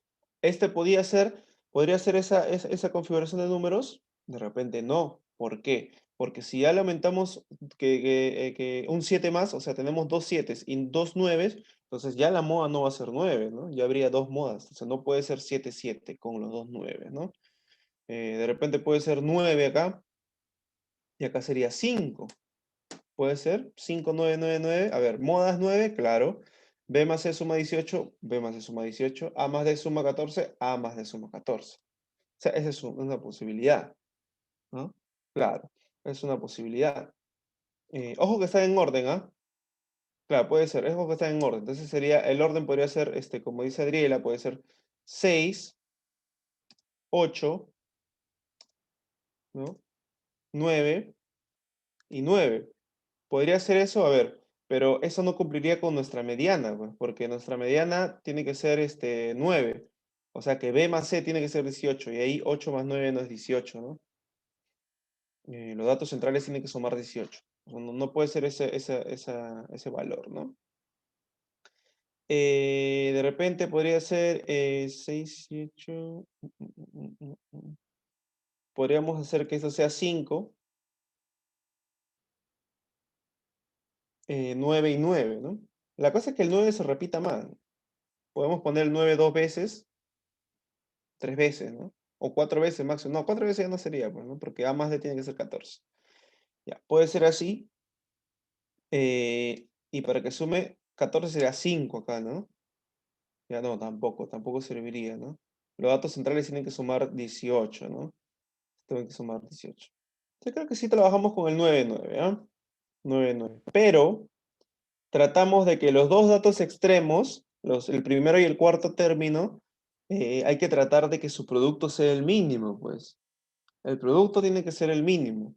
Podría ser esa configuración de números. De repente no. ¿Por qué? Porque si ya le aumentamos que un 7 más, o sea, tenemos dos 7 y dos 9, entonces ya la moda no va a ser 9, ¿no? Ya habría dos modas. Entonces no puede ser 7 7 con los dos 9, ¿no? De repente puede ser 9 acá y acá sería 5. Puede ser 5 9 9 9. A ver, modas 9, claro. B más C suma 18, B más C suma 18. A más D suma 14, A más D suma 14. O sea, esa es una posibilidad, ¿no? Claro, es una posibilidad. Ojo que está en orden, ¿ah? Claro, puede ser, ojo que está en orden. Entonces el orden podría ser, como dice Adriela, puede ser 6, 8, ¿no? 9 y 9. Podría ser eso, a ver, pero eso no cumpliría con nuestra mediana, pues, porque nuestra mediana tiene que ser 9. O sea que B más C tiene que ser 18, y ahí 8 más 9 no es 18, ¿no? Los datos centrales tienen que sumar 18. O sea, no puede ser ese valor, ¿no? De repente podría ser 6 y 8. Podríamos hacer que esto sea 5, 9 y 9, ¿no? La cosa es que el 9 se repita más. Podemos poner el 9 dos veces, tres veces, ¿no? O cuatro veces máximo. No, cuatro veces ya no sería, pues, ¿no? Porque A más D tiene que ser 14. Ya, puede ser así. Y para que sume 14 sería 5 acá, ¿no? Ya no, tampoco serviría, ¿no? Los datos centrales tienen que sumar 18, ¿no? Tienen que sumar 18. Yo creo que sí trabajamos con el 9 9, ¿ah? 9 9. Pero tratamos de que los dos datos extremos, el primero y el cuarto término, hay que tratar de que su producto sea el mínimo, pues. El producto tiene que ser el mínimo,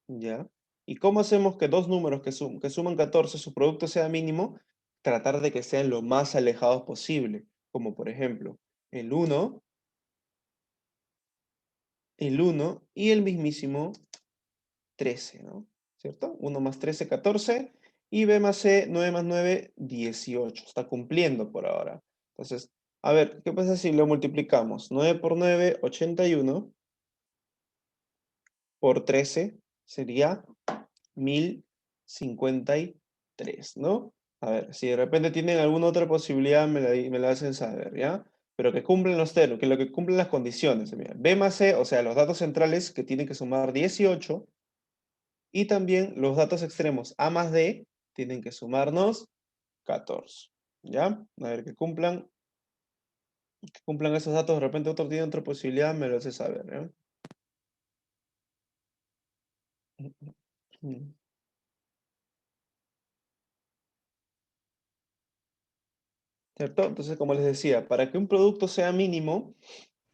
¿ya? ¿Y cómo hacemos que dos números que suman 14, su producto sea mínimo? Tratar de que sean lo más alejados posible, como por ejemplo, el uno y el mismísimo 13, ¿no? ¿Cierto? 1 más 13, 14, y B más C, 9 más 9, 18. Está cumpliendo por ahora. Entonces, a ver, ¿qué pasa si lo multiplicamos? 9 por 9, 81, por 13 sería 1053, ¿no? A ver, si de repente tienen alguna otra posibilidad, me la hacen saber, ¿ya? Pero que cumplen los términos, que lo que cumplen las condiciones. Mira, B más C, o sea, los datos centrales que tienen que sumar 18, y también los datos extremos A más D tienen que sumarnos 14, ¿ya? A ver, que cumplan esos datos, de repente otro tiene otra posibilidad, me lo hace saber, ¿ya? ¿Cierto? Entonces, como les decía, para que un producto sea mínimo,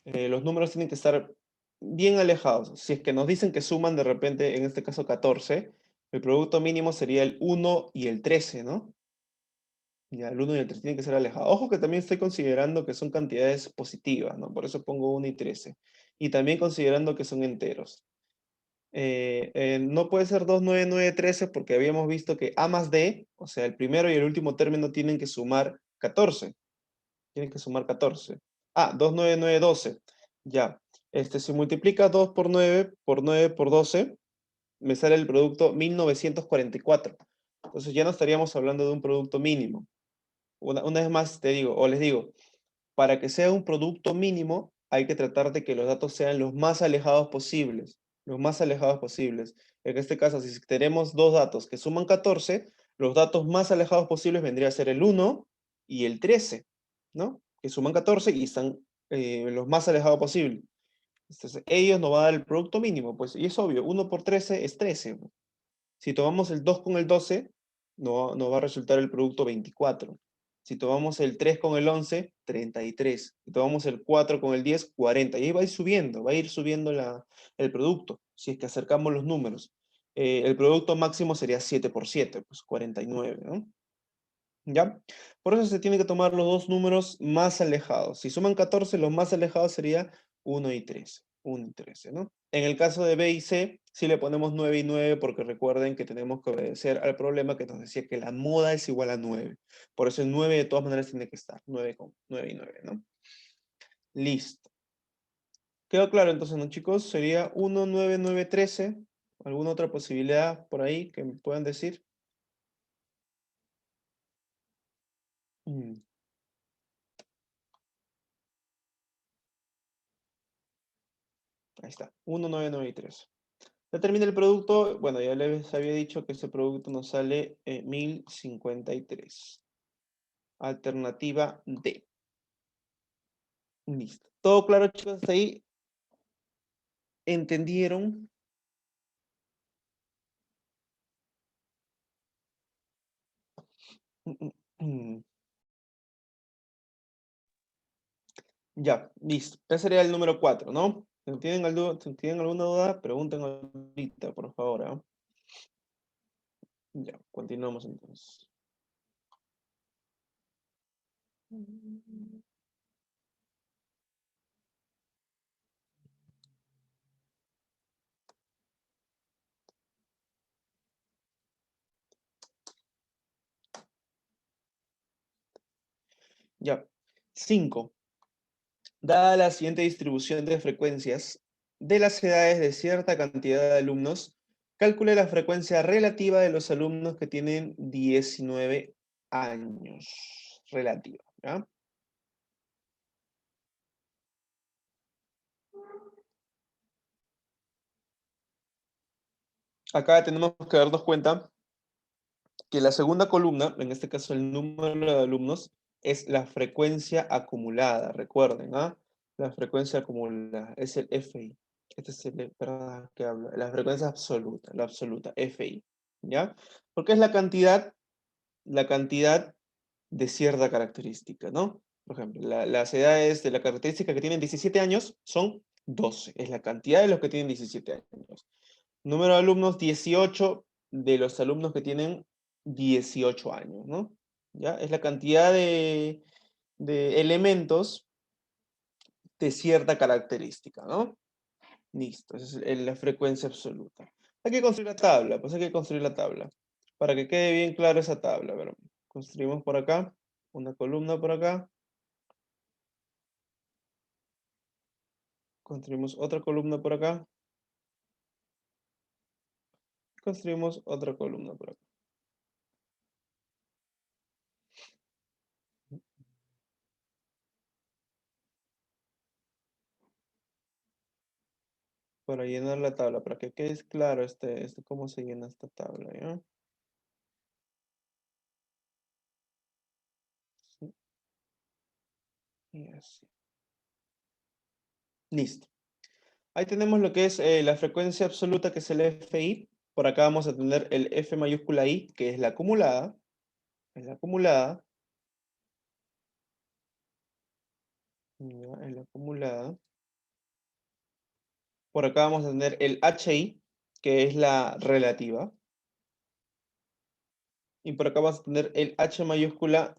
los números tienen que estar bien alejados. Si es que nos dicen que suman de repente, en este caso 14, el producto mínimo sería el 1 y el 13, ¿no? Ya, el 1 y el 3 tienen que ser alejados. Ojo que también estoy considerando que son cantidades positivas, ¿no? Por eso pongo 1 y 13. Y también considerando que son enteros. No puede ser 2, 9, 9, 13 porque habíamos visto que A más D, o sea, el primero y el último término tienen que sumar 14. Tienen que sumar 14. Ah, 2, 9, 9, 12. Ya. Si multiplicas 2 por 9 por 12, me sale el producto 1944. Entonces ya no estaríamos hablando de un producto mínimo. Una vez más te digo, o les digo, para que sea un producto mínimo, hay que tratar de que los datos sean los más alejados posibles. Los más alejados posibles. En este caso, si tenemos dos datos que suman 14, los datos más alejados posibles vendría a ser el 1 y el 13, ¿no? Que suman 14 y están los más alejados posible. Entonces, ellos nos van a dar el producto mínimo, pues, y es obvio, 1 por 13 es 13. Si tomamos el 2 con el 12, nos va a resultar el producto 24. Si tomamos el 3 con el 11, 33. Si tomamos el 4 con el 10, 40. Y ahí va a ir subiendo el producto, si es que acercamos los números. El producto máximo sería 7 por 7, pues 49, ¿no? ¿Ya? Por eso se tiene que tomar los dos números más alejados. Si suman 14, los más alejados sería 1 y 13. 1 y 13, ¿no? En el caso de B y C, sí le ponemos 9 y 9 porque recuerden que tenemos que obedecer al problema que nos decía que la moda es igual a 9. Por eso el 9 de todas maneras tiene que estar. 9 con 9 y 9, ¿no? Listo. ¿Quedó claro entonces, no, chicos? Sería 1, 9, 9, 13. ¿Alguna otra posibilidad por ahí que me puedan decir? Mm, ahí está. 1, 9, 9 y 13. Ya termina el producto. Bueno, ya les había dicho que ese producto nos sale 1053. Alternativa D. Listo. ¿Todo claro, chicos? ¿Hasta ahí entendieron? Mm, mm. Ya, listo. Ese sería el número 4, ¿no? Si tienen alguna duda, pregunten ahorita, por favor. ¿Ah? Ya, continuamos entonces. Ya. 5. Dada la siguiente distribución de frecuencias de las edades de cierta cantidad de alumnos, calcule la frecuencia relativa de los alumnos que tienen 19 años. Relativa, ¿ya? Acá tenemos que darnos cuenta que la segunda columna, en este caso el número de alumnos, es la frecuencia acumulada. Recuerden, ¿ah? La frecuencia acumulada es el FI. Este es el, perdón, que habla. La frecuencia absoluta, la absoluta, FI. ¿Ya? Porque es la cantidad de cierta característica, ¿no? Por ejemplo, las edades de la característica que tienen 17 años son 12. Es la cantidad de los que tienen 17 años. Número de alumnos, 18 de los alumnos que tienen 18 años, ¿no? ¿Ya? Es la cantidad de elementos de cierta característica, ¿no? Listo, esa es la frecuencia absoluta. Hay que construir la tabla, pues hay que construir la tabla. Para que quede bien clara esa tabla. A ver, construimos por acá, una columna por acá. Construimos otra columna por acá. Construimos otra columna por acá. Para llenar la tabla, para que quede claro cómo se llena esta tabla, ¿ya? Sí, y así. Listo. Ahí tenemos lo que es la frecuencia absoluta, que es el FI. Por acá vamos a tener el F mayúscula I, que es la acumulada. Es la acumulada. Ya, es la acumulada. Por acá vamos a tener el HI, que es la relativa. Y por acá vamos a tener el H mayúscula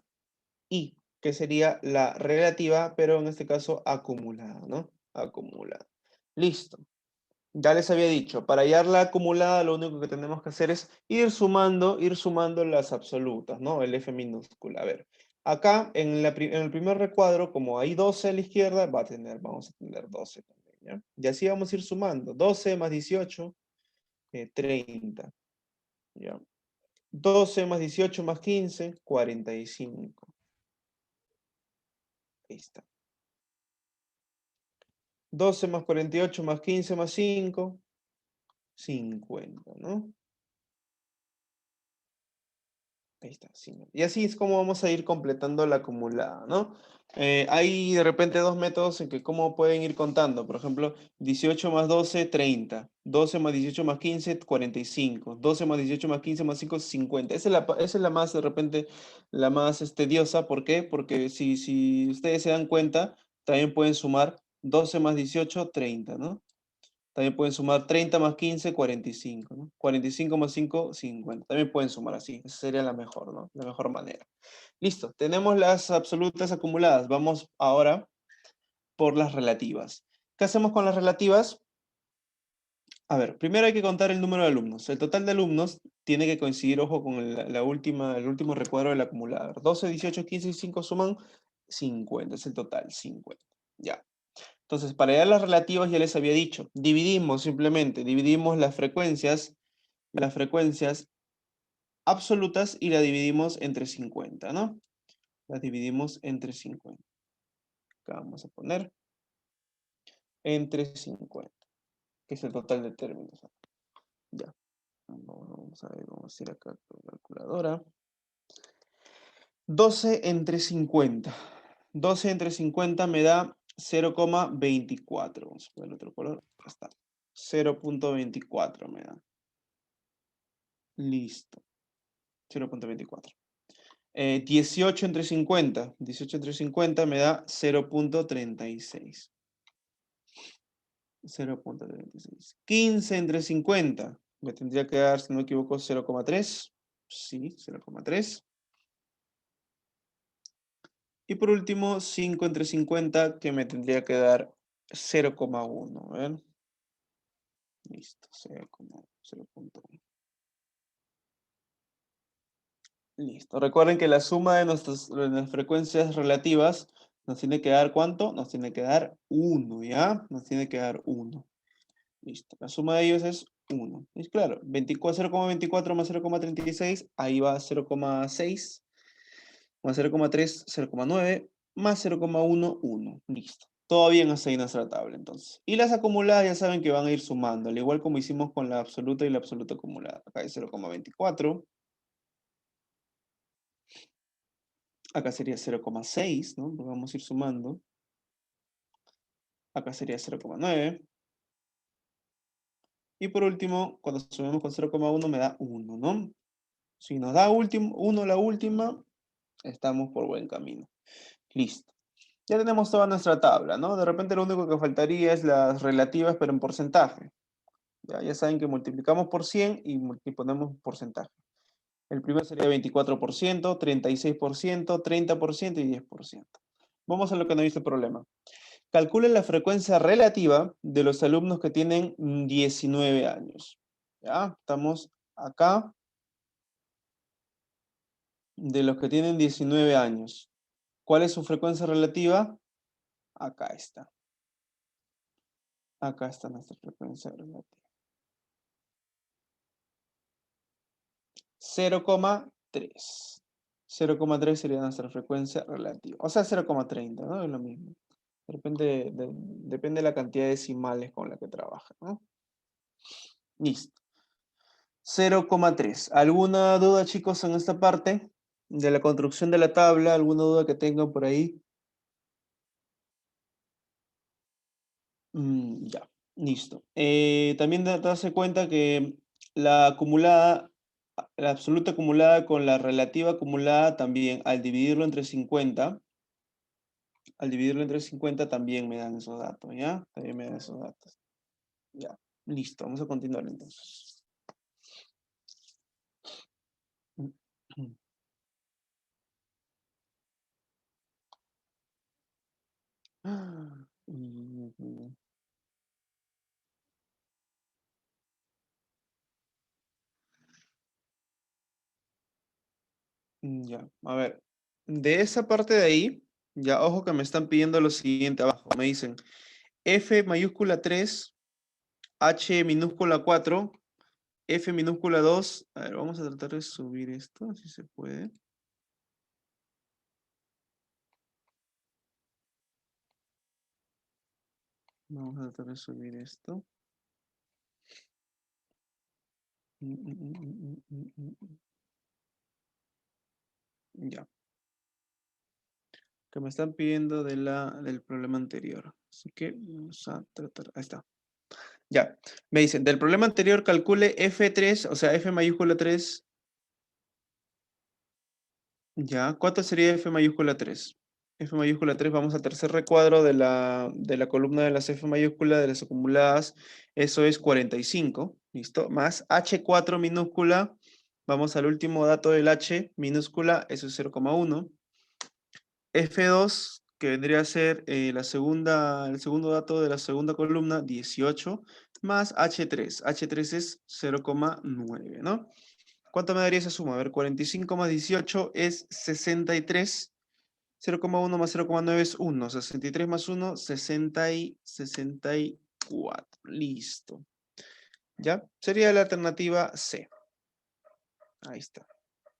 I, que sería la relativa, pero en este caso acumulada, ¿no? Acumulada. Listo. Ya les había dicho, para hallar la acumulada lo único que tenemos que hacer es ir sumando las absolutas, ¿no? El F minúscula. A ver, acá en el primer recuadro, como hay 12 a la izquierda, vamos a tener 12 también, ¿ya? Y así vamos a ir sumando. 12 más 18, 30, ¿ya? 12 más 18 más 15, 45. Ahí está. 12 más 48 más 15 más 5, 50, ¿no? Ahí está, 50. Y así es como vamos a ir completando la acumulada, ¿no? Hay de repente dos métodos en que cómo pueden ir contando. Por ejemplo, 18 más 12, 30. 12 más 18 más 15, 45. 12 más 18 más 15 más 5, 50. Esa es la más, de repente, la más tediosa. ¿Por qué? Porque si ustedes se dan cuenta, también pueden sumar 12 más 18, 30, ¿no? También pueden sumar 30 más 15, 45, ¿no? 45 más 5, 50. También pueden sumar así. Esa sería la mejor, ¿no? La mejor manera. Listo. Tenemos las absolutas acumuladas. Vamos ahora por las relativas. ¿Qué hacemos con las relativas? A ver, primero hay que contar el número de alumnos. El total de alumnos tiene que coincidir, ojo, con el último recuadro del acumulador. 12, 18, 15 y 5 suman 50. Es el total, 50. Ya. Entonces, para hallar las relativas ya les había dicho, dividimos las frecuencias absolutas y las dividimos entre 50, ¿no? Las dividimos entre 50. Acá vamos a poner entre 50, que es el total de términos. Ya. Vamos a ver, vamos a ir acá con la calculadora. 12 entre 50. 12 entre 50 me da 0,24. Vamos a poner otro color. Ya está. 0,24 me da. Listo. 0,24. 18 entre 50. 18 entre 50 me da 0,36. 0,36. 15 entre 50. Me tendría que dar, si no me equivoco, 0,3. Sí, 0,3. Y por último, 5 entre 50, que me tendría que dar 0,1. A ver. Listo, 0,1. Listo. Recuerden que la suma de nuestras frecuencias relativas nos tiene que dar ¿cuánto? Nos tiene que dar 1, ¿ya? Nos tiene que dar 1. Listo. La suma de ellos es 1. Y claro, 0,24 más 0,36, ahí va 0,6, más 0,3, 0,9, más 0,1, 1. Listo. Todo bien hasta ahí nuestra tabla, entonces. Y las acumuladas ya saben que van a ir sumando, al igual como hicimos con la absoluta y la absoluta acumulada. Acá hay 0,24. Acá sería 0,6, ¿no? Lo vamos a ir sumando. Acá sería 0,9. Y por último, cuando sumemos con 0,1 me da 1, ¿no? Si nos da 1 la última, estamos por buen camino. Listo. Ya tenemos toda nuestra tabla, ¿no? De repente lo único que faltaría es las relativas, pero en porcentaje. Ya saben que multiplicamos por 100 y ponemos porcentaje. El primero sería 24%, 36%, 30% y 10%. Vamos a lo que nos dice el problema. Calcule la frecuencia relativa de los alumnos que tienen 19 años. Ya, estamos acá. De los que tienen 19 años. ¿Cuál es su frecuencia relativa? Acá está. Acá está nuestra frecuencia relativa. 0,3. 0,3 sería nuestra frecuencia relativa. O sea, 0,30, ¿no? Es lo mismo. Depende de la cantidad de decimales con la que trabaja, ¿no? Listo. 0,3. ¿Alguna duda, chicos, en esta parte de la construcción de la tabla? ¿Alguna duda que tengan por ahí? Ya, listo. También darse cuenta que la acumulada, la absoluta acumulada con la relativa acumulada también, al dividirlo entre 50 también me dan esos datos, ¿ya? También me dan esos datos. Ya, listo, vamos a continuar entonces. Ya, a ver, de esa parte de ahí, ya, ojo que me están pidiendo lo siguiente abajo, me dicen F mayúscula 3, H minúscula 4, F minúscula 2. A ver, vamos a tratar de subir esto, si se puede. Vamos a tratar de subir esto. Ya. Que me están pidiendo del problema anterior. Así que vamos a tratar. Ahí está. Ya. Me dicen, del problema anterior calcule F3, o sea, F mayúscula 3. Ya. ¿Cuánto sería F mayúscula 3? F mayúscula 3, vamos al tercer recuadro de la columna de las F mayúscula, de las acumuladas. Eso es 45. ¿Listo? Más H4 minúscula. Vamos al último dato del H minúscula. Eso es 0,1. F2, que vendría a ser el segundo dato de la segunda columna, 18, más H3. H3 es 0,9, ¿no? ¿Cuánto me daría esa suma? A ver, 45 más 18 es 63. 0,1 más 0,9 es 1. 63 más 1, 64. Listo. ¿Ya? Sería la alternativa C. Ahí está.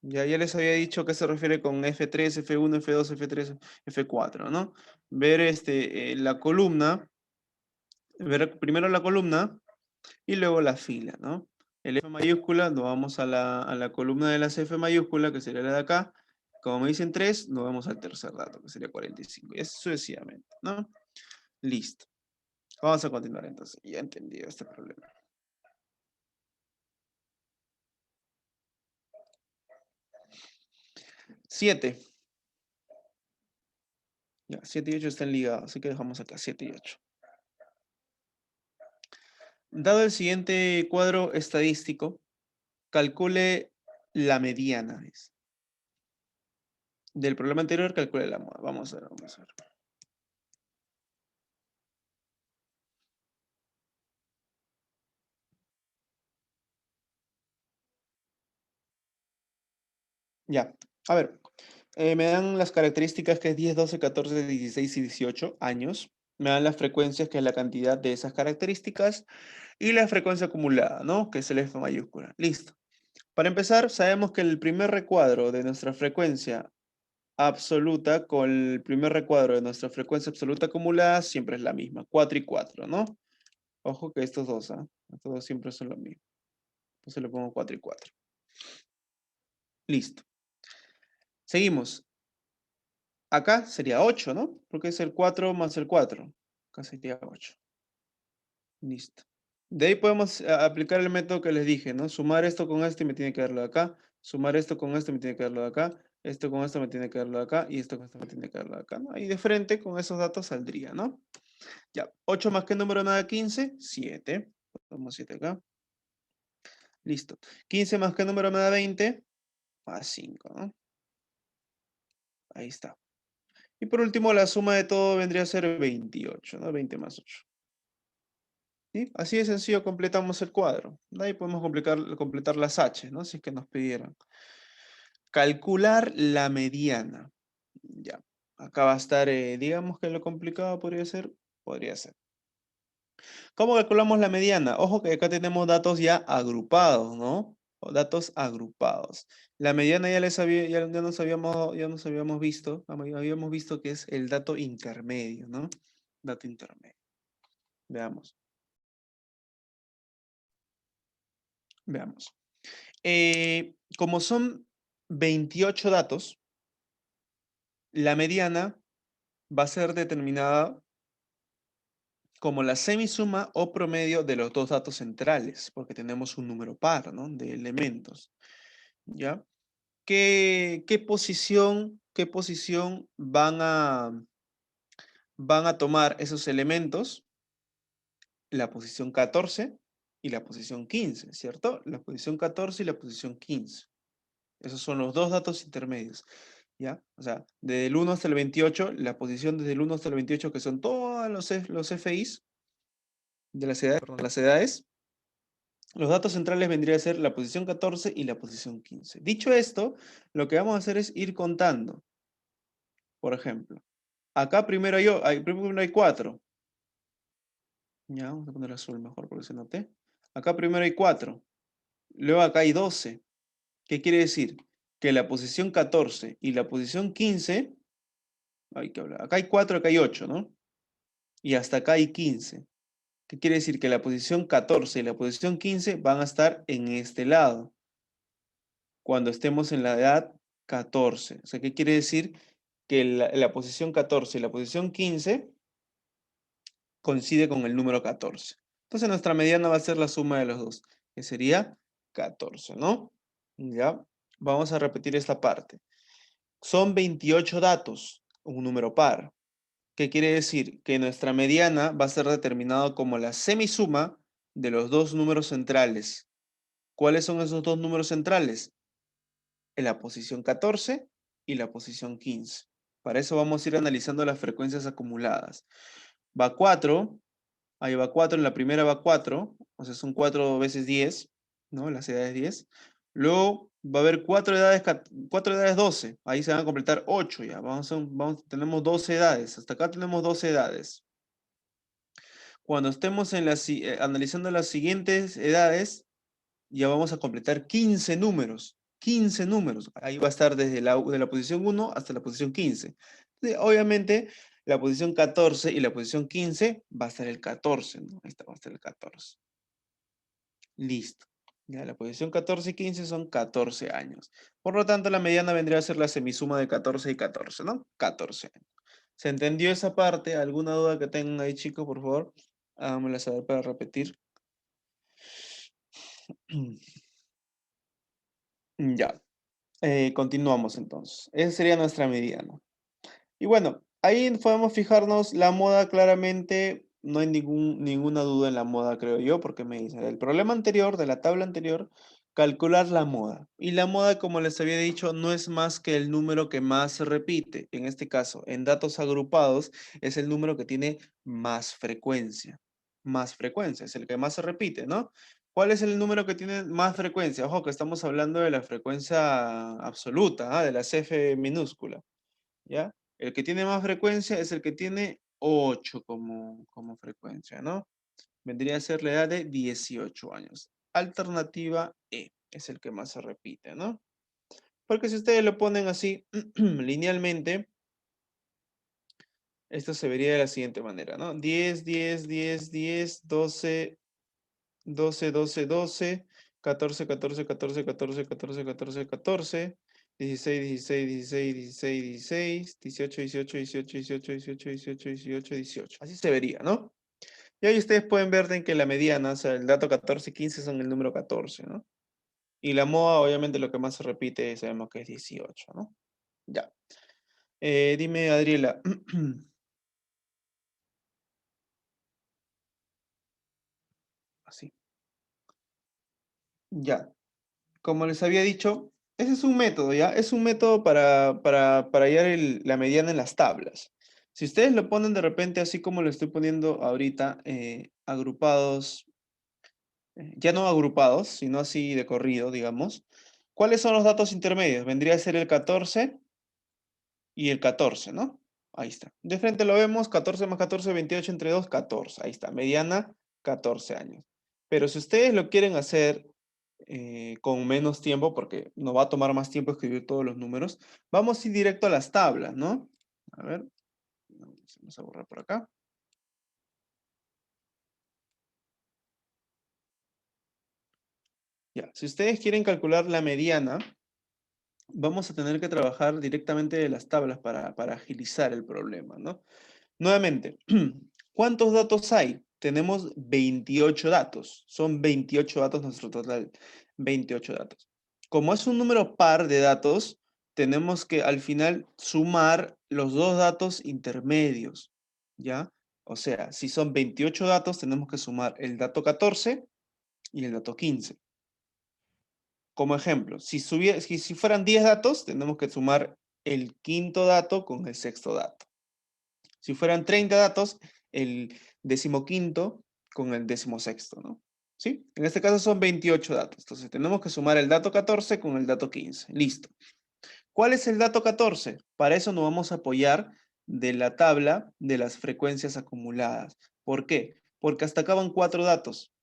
Ya les había dicho que se refiere con F3, F1, F2, F3, F4, ¿no? Ver la columna, ver primero la columna y luego la fila, ¿no? El F mayúscula, nos vamos a la columna de las F mayúscula, que sería la de acá. Como me dicen 3, nos vamos al tercer dato, que sería 45. Y así sucesivamente, ¿no? Listo. Vamos a continuar entonces. Ya he entendido este problema. 7. Ya, 7 y 8 están ligados, así que dejamos acá 7 y 8. Dado el siguiente cuadro estadístico, calcule la mediana. Del problema anterior, calcule la moda. Vamos a ver, vamos a ver. Ya, a ver. Me dan las características que es 10, 12, 14, 16 y 18 años. Me dan las frecuencias, que es la cantidad de esas características. Y la frecuencia acumulada, ¿no? Que es el F mayúscula. Listo. Para empezar, sabemos que el primer recuadro de nuestra frecuencia absoluta con el primer recuadro de nuestra frecuencia absoluta acumulada siempre es la misma, 4 y 4, ¿no? Ojo que estos dos, ¿ah? Estos dos siempre son lo mismo. Entonces le pongo 4 y 4. Listo. Seguimos. Acá sería 8, ¿no? Porque es el 4 más el 4. Acá sería 8. Listo. De ahí podemos aplicar el método que les dije, ¿no? Sumar esto con esto y me tiene que dar lo de acá. Sumar esto con esto y me tiene que dar lo de acá. Esto con esto me tiene que darlo de acá y esto con esto me tiene que darlo de acá, ¿no? Ahí de frente con esos datos saldría, ¿no? Ya, 8 más qué número me da 15, 7. Ponemos 7 acá. Listo. 15 más qué número me da 20, más 5, ¿no? Ahí está. Y por último, la suma de todo vendría a ser 28, ¿no? 20 más 8. ¿Sí? Así de sencillo completamos el cuadro. De ahí podemos completar las H, ¿no? Si es que nos pidieran. Calcular la mediana. Ya. Acá va a estar, digamos que lo complicado podría ser. ¿Cómo calculamos la mediana? Ojo que acá tenemos datos ya agrupados, ¿no? O datos agrupados. La mediana ya nos habíamos visto, habíamos visto que es el dato intermedio, ¿no? Dato intermedio. Veamos. Veamos. Como son 28 datos, la mediana va a ser determinada como la semisuma o promedio de los dos datos centrales, porque tenemos un número par, ¿no? De elementos, ¿ya? ¿Qué posición van a tomar esos elementos? La posición 14 y la posición 15, ¿cierto? La posición 14 y la posición 15. Esos son los dos datos intermedios, ¿ya? O sea, desde el 1 hasta el 28, la posición desde el 1 hasta el 28, que son todos los FIs de las edades, los datos centrales vendría a ser la posición 14 y la posición 15. Dicho esto, lo que vamos a hacer es ir contando. Por ejemplo, acá primero hay 4. Ya, vamos a poner azul mejor porque se note. Acá primero hay 4. Luego acá hay 12. ¿Qué quiere decir? Que la posición 14 y la posición 15, hay que hablar. Acá hay 4, acá hay 8, ¿no? Y hasta acá hay 15. ¿Qué quiere decir? Que la posición 14 y la posición 15 van a estar en este lado, cuando estemos en la edad 14. O sea, ¿qué quiere decir? Que la posición 14 y la posición 15 coincide con el número 14. Entonces nuestra mediana va a ser la suma de los dos, que sería 14, ¿no? Ya, vamos a repetir esta parte. Son 28 datos, un número par. ¿Qué quiere decir? Que nuestra mediana va a ser determinada como la semisuma de los dos números centrales. ¿Cuáles son esos dos números centrales? En la posición 14 y la posición 15. Para eso vamos a ir analizando las frecuencias acumuladas. Va 4, ahí va 4, en la primera va 4, o sea, son 4 veces 10, ¿no? Las edades 10. Luego va a haber 4 edades 12, ahí se van a completar 8 ya. Tenemos 12 edades, hasta acá tenemos 12 edades. Cuando estemos analizando las siguientes edades, ya vamos a completar 15 números. 15 números. Ahí va a estar desde de la posición 1 hasta la posición 15. Entonces, obviamente, la posición 14 y la posición 15 va a estar el 14, ¿no? Ahí está, va a estar el 14. Listo. Ya, la posición 14 y 15 son 14 años. Por lo tanto, la mediana vendría a ser la semisuma de 14 y 14, ¿no? 14 años. ¿Se entendió esa parte? ¿Alguna duda que tengan ahí, chicos, por favor? Háganmela saber para repetir. Ya. Continuamos entonces. Esa sería nuestra mediana. Y bueno, ahí podemos fijarnos la moda claramente. No hay ninguna duda en la moda, creo yo, porque me dice, del problema anterior, de la tabla anterior, calcular la moda. Y la moda, como les había dicho, no es más que el número que más se repite. En este caso, en datos agrupados, es el número que tiene más frecuencia. Más frecuencia, es el que más se repite, ¿no? ¿Cuál es el número que tiene más frecuencia? Ojo que estamos hablando de la frecuencia absoluta, de la CF minúscula, ¿ya? El que tiene más frecuencia es el que tiene 8 como frecuencia, ¿no? Vendría a ser la edad de 18 años. Alternativa E es el que más se repite, ¿no? Porque si ustedes lo ponen así linealmente, esto se vería de la siguiente manera, ¿no? 10, 10, 10, 10, 12, 12, 12, 12, 14, 14, 14, 14, 14, 14, 14, 16, 16, 16, 16, 16, 18, 18, 18, 18, 18, 18, 18, 18. Así se vería, ¿no? Y ahí ustedes pueden ver en que la mediana, o sea, el dato 14 y 15 son el número 14, ¿no? Y la moda, obviamente, lo que más se repite, sabemos que es 18, ¿no? Ya. Dime, Adriela. Así. Ya. Como les había dicho, ese es un método, ¿ya? Es un método para hallar la mediana en las tablas. Si ustedes lo ponen de repente así como lo estoy poniendo ahorita, agrupados, ya no agrupados, sino así de corrido, digamos. ¿Cuáles son los datos intermedios? Vendría a ser el 14 y el 14, ¿no? Ahí está. De frente lo vemos, 14 más 14, 28 entre 2, 14. Ahí está, mediana, 14 años. Pero si ustedes lo quieren hacer con menos tiempo, porque nos va a tomar más tiempo escribir todos los números, vamos a ir directo a las tablas, ¿no? A ver, vamos a borrar por acá. Ya, si ustedes quieren calcular la mediana, vamos a tener que trabajar directamente de las tablas para agilizar el problema, ¿no? Nuevamente, ¿cuántos datos hay? Tenemos 28 datos. Son 28 datos nuestro total. 28 datos. Como es un número par de datos, tenemos que al final sumar los dos datos intermedios, ¿ya? O sea, si son 28 datos, tenemos que sumar el dato 14 y el dato 15. Como ejemplo, si fueran 10 datos, tenemos que sumar el quinto dato con el sexto dato. Si fueran 30 datos, el decimoquinto con el decimosexto, ¿no? ¿Sí? En este caso son 28 datos. Entonces tenemos que sumar el dato 14 con el dato 15. Listo. ¿Cuál es el dato 14? Para eso nos vamos a apoyar de la tabla de las frecuencias acumuladas. ¿Por qué? Porque hasta acá van 4 datos.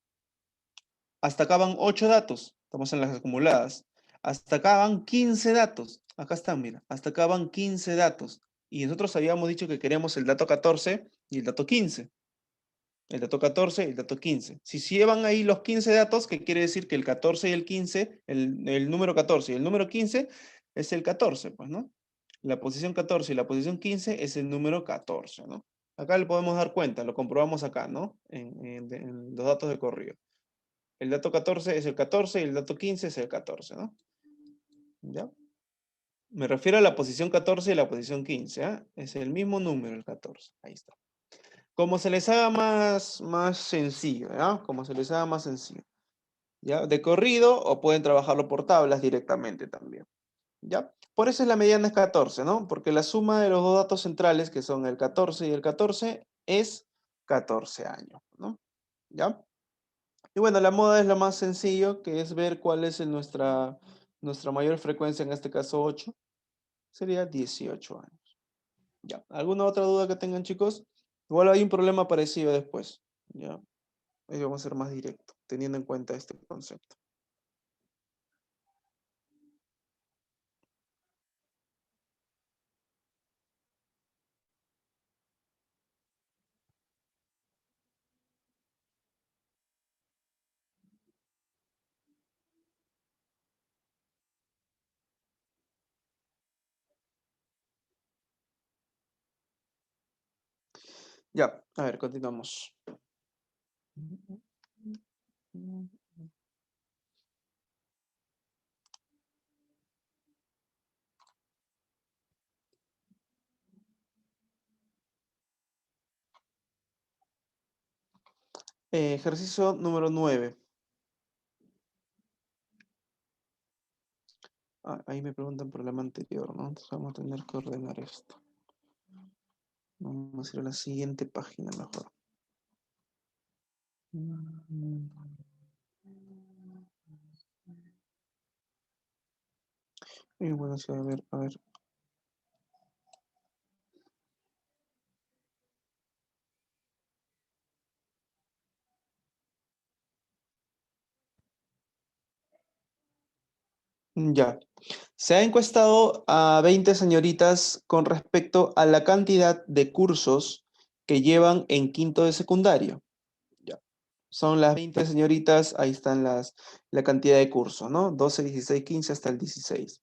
Hasta acá van 8 datos. Estamos en las acumuladas. Hasta acá van 15 datos. Acá están, mira. Hasta acá van 15 datos. Y nosotros habíamos dicho que queríamos el dato 14 y el dato 15. El dato 14 y el dato 15. Si llevan ahí los 15 datos, ¿qué quiere decir? Que el 14 y el 15, el número 14 y el número 15 es el 14, pues, ¿no? La posición 14 y la posición 15 es el número 14, ¿no? Acá le podemos dar cuenta, lo comprobamos acá, ¿no? En los datos de corrido. El dato 14 es el 14 y el dato 15 es el 14, ¿no? ¿Ya? Me refiero a la posición 14 y la posición 15, ¿ah? Es el mismo número, el 14. Ahí está. Como se les haga más sencillo, ¿ya? Como se les haga más sencillo. ¿Ya? De corrido o pueden trabajarlo por tablas directamente también. ¿Ya? Por eso es la mediana es 14, ¿no? Porque la suma de los dos datos centrales, que son el 14 y el 14, es 14 años, ¿no? ¿Ya? Y bueno, la moda es lo más sencillo, que es ver cuál es nuestra mayor frecuencia, en este caso 8, sería 18 años. ¿Ya? ¿Alguna otra duda que tengan, chicos? Igual hay un problema parecido después. ¿Ya? Ahí vamos a ser más directo, teniendo en cuenta este concepto. Ya, a ver, continuamos. Ejercicio número 9. Ah, ahí me preguntan por el problema anterior, ¿no? Entonces vamos a tener que ordenar esto. Vamos a ir a la siguiente página mejor. Y bueno, sí, a ver, a ver. Ya. Se ha encuestado a 20 señoritas con respecto a la cantidad de cursos que llevan en quinto de secundario. Ya. Son las 20 señoritas, ahí están la cantidad de cursos, ¿no? 12, 16, 15 hasta el 16.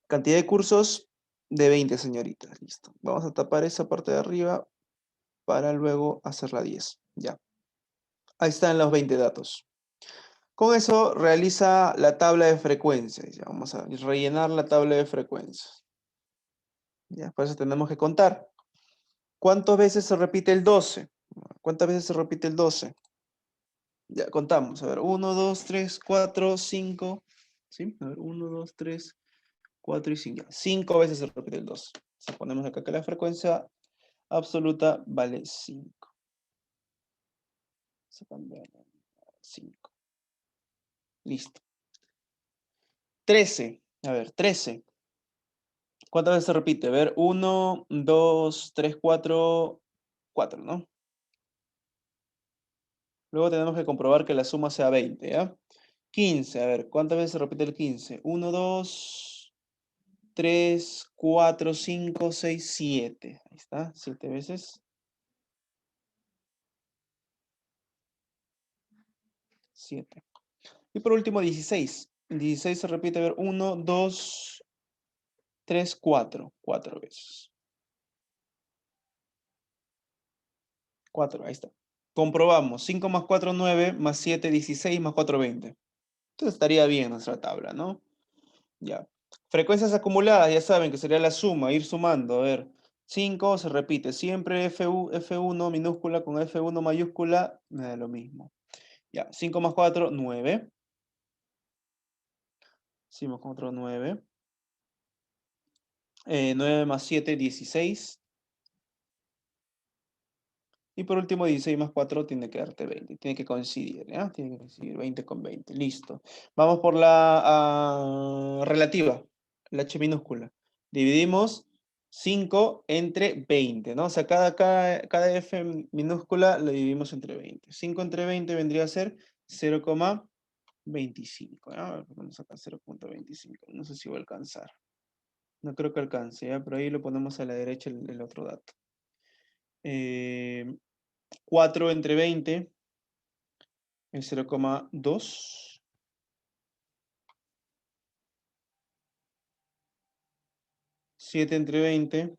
Cantidad de cursos de 20 señoritas, listo. Vamos a tapar esa parte de arriba para luego hacer la 10. Ya. Ahí están los 20 datos. Con eso realiza la tabla de frecuencias. Ya vamos a rellenar la tabla de frecuencias. Ya, por eso tenemos que contar. ¿Cuántas veces se repite el 12? ¿Cuántas veces se repite el 12? Ya, contamos. A ver, 1, 2, 3, 4, 5. ¿Sí? A ver, 1, 2, 3, 4 y 5. 5 veces se repite el 12. Si ponemos acá que la frecuencia absoluta vale 5. Se cambia a 5. Listo. 13. A ver, 13. ¿Cuántas veces se repite? A ver, 1, 2, 3, 4, 4, ¿no? Luego tenemos que comprobar que la suma sea 20, ¿ya? 15, a ver, ¿cuántas veces se repite el 15? 1, 2, 3, 4, 5, 6, 7. Ahí está, 7 veces. 7. Y por último, 16. El 16 se repite, a ver, 1, 2, 3, 4. 4 veces. 4, ahí está. Comprobamos. 5 más 4, 9, más 7, 16, más 4, 20. Entonces estaría bien nuestra tabla, ¿no? Ya. Frecuencias acumuladas, ya saben que sería la suma, ir sumando. A ver, 5 se repite. Siempre F1 minúscula con F1 mayúscula, me da lo mismo. Ya, 5 más 4, 9. 5 más 4, 9. 9 más 7, 16. Y por último, 16 más 4 tiene que darte 20. Tiene que coincidir, ¿ya? Tiene que coincidir 20 con 20. Listo. Vamos por la relativa, la H minúscula. Dividimos 5 entre 20, ¿no? O sea, cada F minúscula lo dividimos entre 20. 5 entre 20 vendría a ser 0,25. ¿Ya? A ver, vamos acá 0,25. No sé si va a alcanzar. No creo que alcance, ¿ya? Pero ahí lo ponemos a la derecha el otro dato. 4 entre 20 es 0,2. 7 entre 20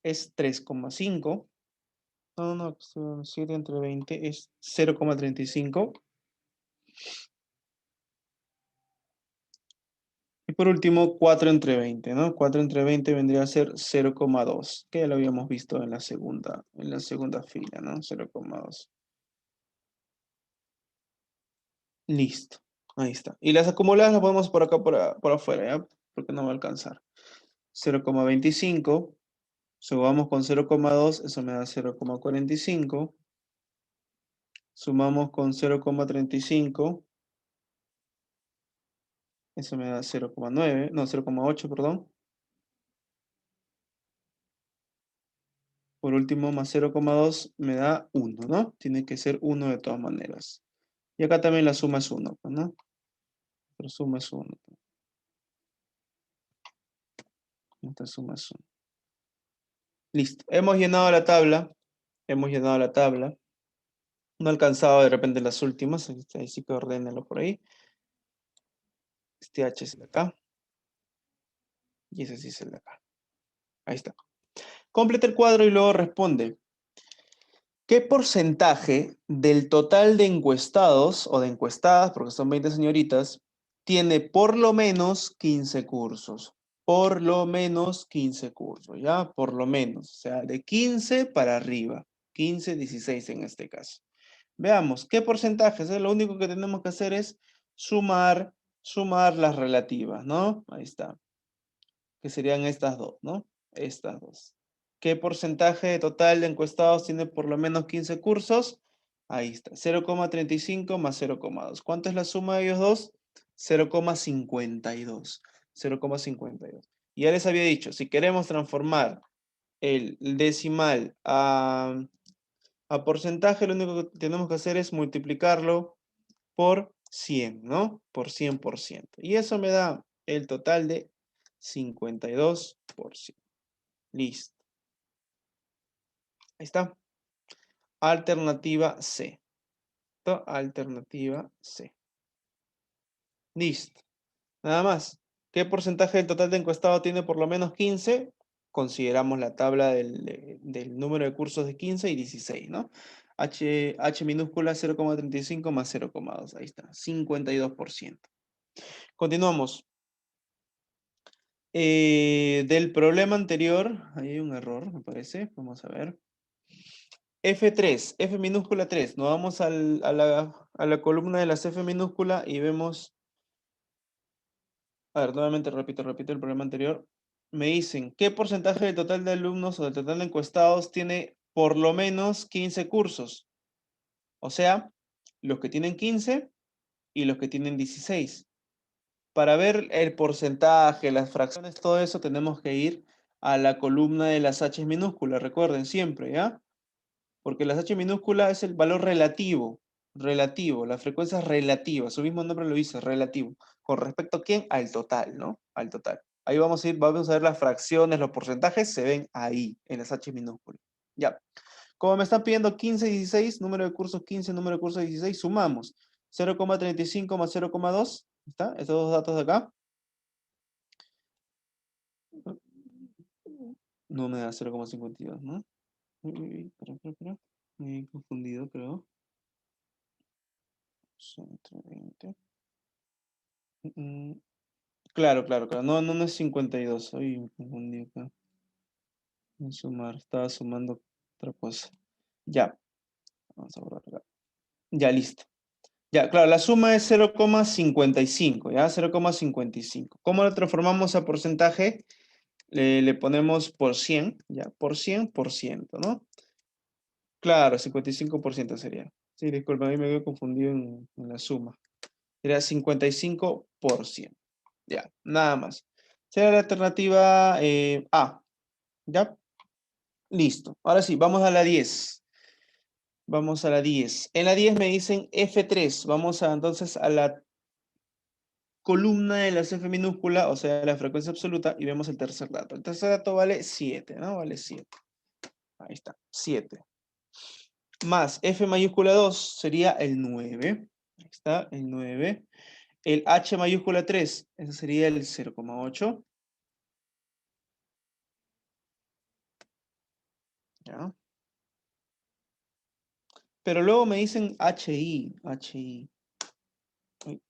es 3,5. No, 7 entre 20 es 0,35. Y por último, 4 entre 20, ¿no? 4 entre 20 vendría a ser 0,2, que ya lo habíamos visto en la segunda fila, ¿no? 0,2. Listo. Ahí está. Y las acumuladas las ponemos por acá, por afuera, ¿ya? Porque no va a alcanzar. 0,25. Sumamos con 0,2, eso me da 0,45. Sumamos con 0,35, eso me da 0,9, no, 0,8, perdón. Por último, más 0,2 me da 1, ¿no? Tiene que ser 1 de todas maneras. Y acá también la suma es 1, ¿no? La suma es 1. Esta suma es 1. Listo. Hemos llenado la tabla. Hemos llenado la tabla. No he alcanzado de repente las últimas. Ahí sí que ordénalo por ahí. Este H es el de acá. Y ese sí es el de acá. Ahí está. Completa el cuadro y luego responde. ¿Qué porcentaje del total de encuestados o de encuestadas, porque son 20 señoritas, tiene por lo menos 15 cursos? Por lo menos 15 cursos, ¿ya? Por lo menos, o sea, de 15 para arriba. 15, 16 en este caso. Veamos, ¿qué porcentajes? Lo único que tenemos que hacer es sumar las relativas, ¿no? Ahí está. Que serían estas dos, ¿no? Estas dos. ¿Qué porcentaje total de encuestados tiene por lo menos 15 cursos? Ahí está, 0,35 más 0,2. ¿Cuánto es la suma de ellos dos? 0,52. 0,52. Y ya les había dicho, si queremos transformar el decimal a porcentaje, lo único que tenemos que hacer es multiplicarlo por 100, ¿no? Por 100%. Y eso me da el total de 52%. Listo. Ahí está. Alternativa C. Alternativa C. Listo. Nada más. ¿Qué porcentaje del total de encuestado tiene por lo menos 15? Consideramos la tabla del número de cursos de 15 y 16, ¿no? H minúscula 0,35 más 0,2. Ahí está, 52%. Continuamos. Del problema anterior, ahí hay un error, me parece. Vamos a ver. F3, F minúscula 3. Nos vamos a la columna de las F minúscula y vemos. A ver, nuevamente repito el problema anterior. Me dicen, ¿qué porcentaje del total de alumnos o del total de encuestados tiene por lo menos 15 cursos? O sea, los que tienen 15 y los que tienen 16. Para ver el porcentaje, las fracciones, todo eso, tenemos que ir a la columna de las H minúsculas. Recuerden siempre, ¿ya? Porque las H minúsculas es el valor relativo. Relativo, la frecuencia es relativa. Su mismo nombre lo dice, relativo. ¿Con respecto a quién? Al total, ¿no? Al total. Ahí vamos a ver las fracciones, los porcentajes, se ven ahí, en las H minúsculas. Ya. Como me están pidiendo 15 y 16, número de cursos 15, número de cursos 16, sumamos 0,35 más 0,2. ¿Está? Estos dos datos de acá. No me da 0,52, ¿no? Espera. Me he confundido, creo. 120. Claro. No es 52. Ay, me confundí acá. Voy a sumar. Estaba sumando otra cosa. Ya. Vamos a borrar acá. Ya, listo. Ya, claro, la suma es 0,55, ¿ya? 0,55. ¿Cómo lo transformamos a porcentaje? Le ponemos por 100, ¿ya? Por 100%, ¿no? Claro, 55% sería. Sí, disculpa, a mí me había confundido en la suma. Sería 55%. Ya, nada más. Será la alternativa A. ¿Ya? Listo. Ahora sí, vamos a la 10. Vamos a la 10. En la 10 me dicen F3. Vamos entonces a la columna de las F minúscula, o sea, la frecuencia absoluta, y vemos el tercer dato. El tercer dato vale 7, ¿no? Vale 7. Ahí está, 7. Más F mayúscula 2 sería el 9. Ahí está, el 9. El H mayúscula 3, ese sería el 0,8. ¿Ya? Pero luego me dicen HI. Uy,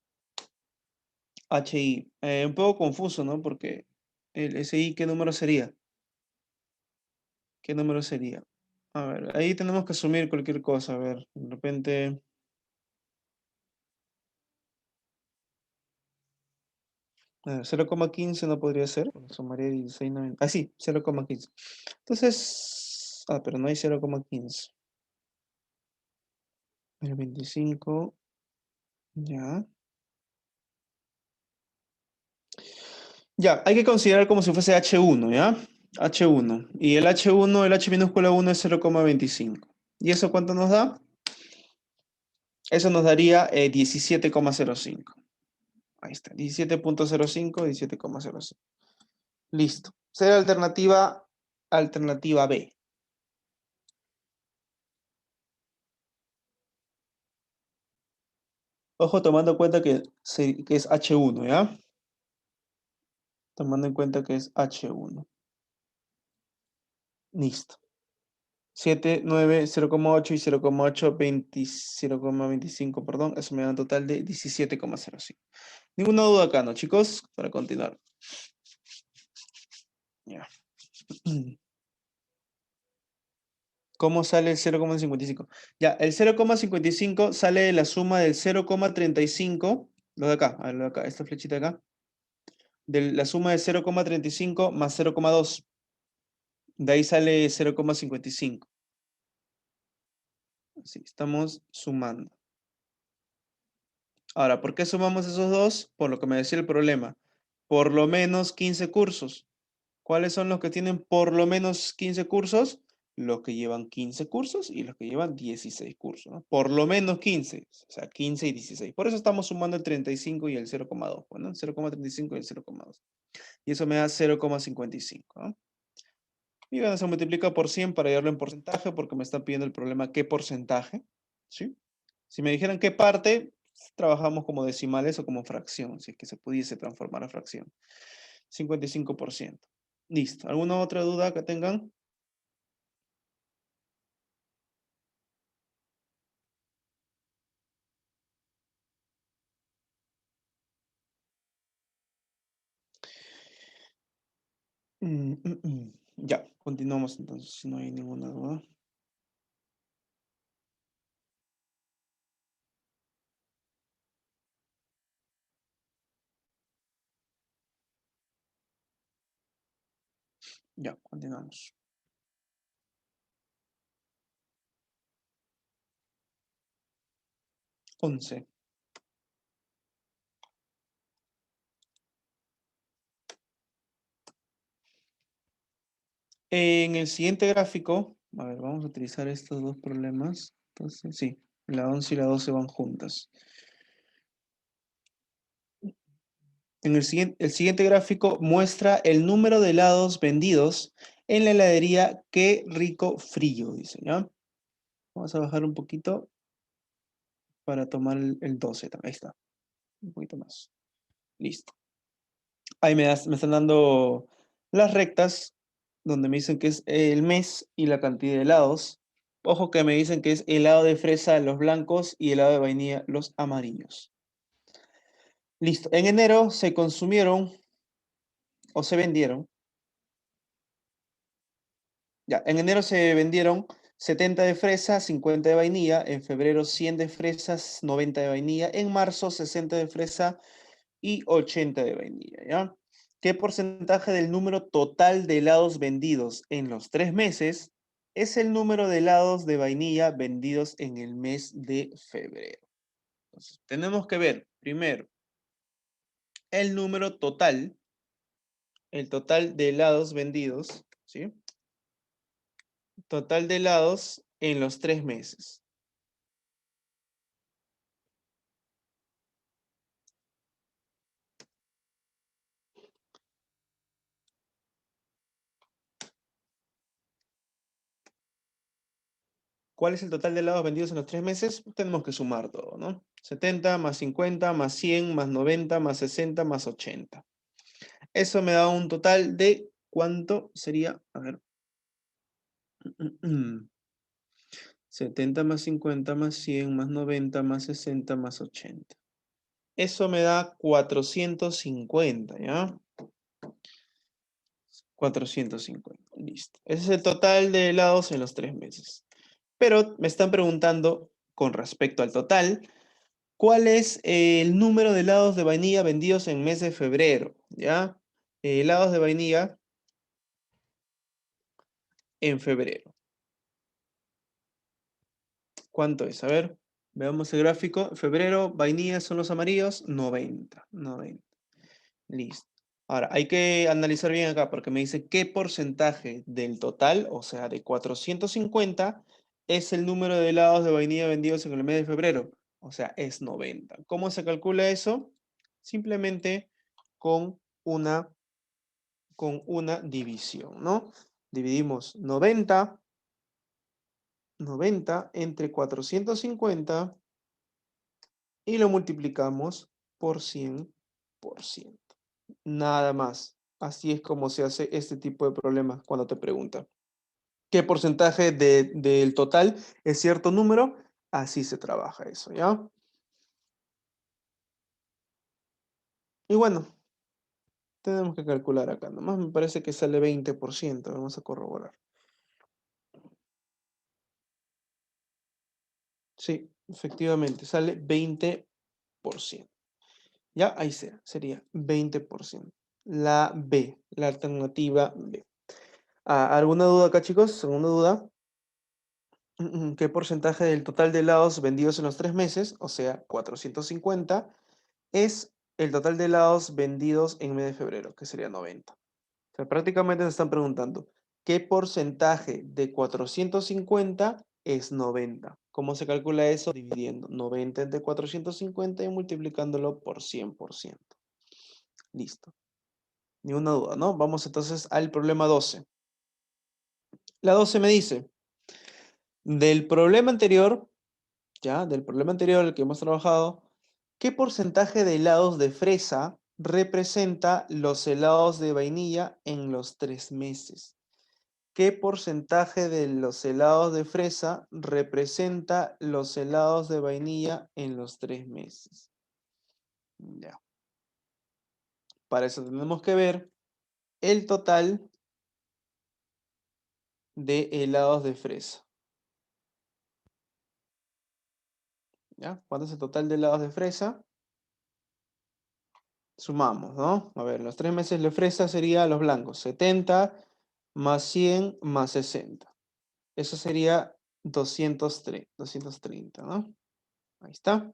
HI. Un poco confuso, ¿no? Porque el SI, ¿qué número sería? ¿Qué número sería? A ver, ahí tenemos que asumir cualquier cosa. A ver, de repente. A ver, 0,15 no podría ser, porque sumaría 16,90. Ah, sí, 0,15. Entonces. Ah, pero no hay 0,15. El 25. Ya. Ya, hay que considerar como si fuese H1, ¿ya? H1. Y el H1, el H minúscula 1 es 0,25. ¿Y eso cuánto nos da? Eso nos daría 17,05. Ahí está, 17,05, 17,05. Listo. Será alternativa B. Ojo, tomando en cuenta que es H1, ¿ya? Tomando en cuenta que es H1. Listo. 7, 9, 0,8 y 0,8, 0,25, perdón. Eso me da un total de 17,05. Ninguna duda acá, ¿no, chicos? Para continuar. Ya. ¿Cómo sale el 0,55? Ya, el 0,55 sale de la suma del 0,35, lo de acá, lo de acá, esta flechita de acá, de la suma de 0,35 más 0,2. De ahí sale 0,55. Así, estamos sumando. Ahora, ¿por qué sumamos esos dos? Por lo que me decía el problema. Por lo menos 15 cursos. ¿Cuáles son los que tienen por lo menos 15 cursos? Los que llevan 15 cursos y los que llevan 16 cursos, ¿no? Por lo menos 15, o sea, 15 y 16. Por eso estamos sumando el 35 y el 0,2, ¿no? El 0,35 y el 0,2. Y eso me da 0,55, ¿no? Y bueno, se multiplica por 100 para llevarlo en porcentaje porque me están pidiendo el problema qué porcentaje, ¿sí? Si me dijeran qué parte, trabajamos como decimales o como fracción, si es que se pudiese transformar a fracción. 55%. Listo. ¿Alguna otra duda que tengan? Ya, continuamos entonces, si no hay ninguna duda. Ya, continuamos. 11. En el siguiente gráfico, a ver, vamos a utilizar estos dos problemas. Entonces, sí, la 11 y la 12 van juntas. El siguiente gráfico muestra el número de helados vendidos en la heladería Qué Rico Frío, dice, ¿ya? Vamos a bajar un poquito para tomar el 12 también. Ahí está, un poquito más. Listo. Ahí me están dando las rectas donde me dicen que es el mes y la cantidad de helados. Ojo que me dicen que es helado de fresa los blancos y helado de vainilla los amarillos. Listo. En enero se consumieron o se vendieron. Ya, en enero se vendieron 70 de fresa, 50 de vainilla. En febrero 100 de fresas, 90 de vainilla. En marzo 60 de fresa y 80 de vainilla, ¿ya? ¿Qué porcentaje del número total de helados vendidos en los 3 meses es el número de helados de vainilla vendidos en el mes de febrero? Entonces, tenemos que ver primero el número total, el total de helados vendidos, ¿sí? Total de helados en los 3 meses. ¿Cuál es el total de helados vendidos en los 3 meses? Tenemos que sumar todo, ¿no? 70 más 50 más 100 más 90 más 60 más 80. Eso me da un total de, ¿cuánto sería? A ver. 70 más 50 más 100 más 90 más 60 más 80. Eso me da 450, ¿ya? 450, listo. Ese es el total de helados en los 3 meses. Pero me están preguntando, con respecto al total, ¿cuál es el número de helados de vainilla vendidos en mes de febrero? ¿Ya? Helados de vainilla en febrero. ¿Cuánto es? A ver, veamos el gráfico. Febrero, vainilla son los amarillos, 90. Listo. Ahora, hay que analizar bien acá porque me dice qué porcentaje del total, o sea, de 450, es el número de helados de vainilla vendidos en el mes de febrero. O sea, es 90. ¿Cómo se calcula eso? Simplemente con una, con una división, ¿no? Dividimos 90 entre 450 y lo multiplicamos por 100%. Nada más. Así es como se hace este tipo de problemas cuando te preguntan qué porcentaje del total es cierto número. Así se trabaja eso, ¿ya? Y bueno, tenemos que calcular acá. Nomás me parece que sale 20%. Vamos a corroborar. Sí, efectivamente, sale 20%. Ya, ahí sería 20%. La B, la alternativa B. ¿Alguna duda acá, chicos? ¿Segunda duda? ¿Qué porcentaje del total de helados vendidos en los 3 meses, o sea, 450, es el total de helados vendidos en mes de febrero, que sería 90? O sea, prácticamente se están preguntando, ¿qué porcentaje de 450 es 90? ¿Cómo se calcula eso? Dividiendo 90 entre 450 y multiplicándolo por 100%. Listo. Ni una duda, ¿no? Vamos entonces al problema 12. La 12 me dice, del problema anterior, ya, del problema anterior al que hemos trabajado, ¿qué porcentaje de helados de fresa representa los helados de vainilla en los 3 meses? ¿Qué porcentaje de los helados de fresa representa los helados de vainilla en los 3 meses? Ya. Para eso tenemos que ver el total de helados de fresa. ¿Ya? ¿Cuánto es el total de helados de fresa? Sumamos, ¿no? A ver, los 3 meses de fresa sería los blancos. 70 más 100 más 60. Eso sería 230, ¿no? Ahí está.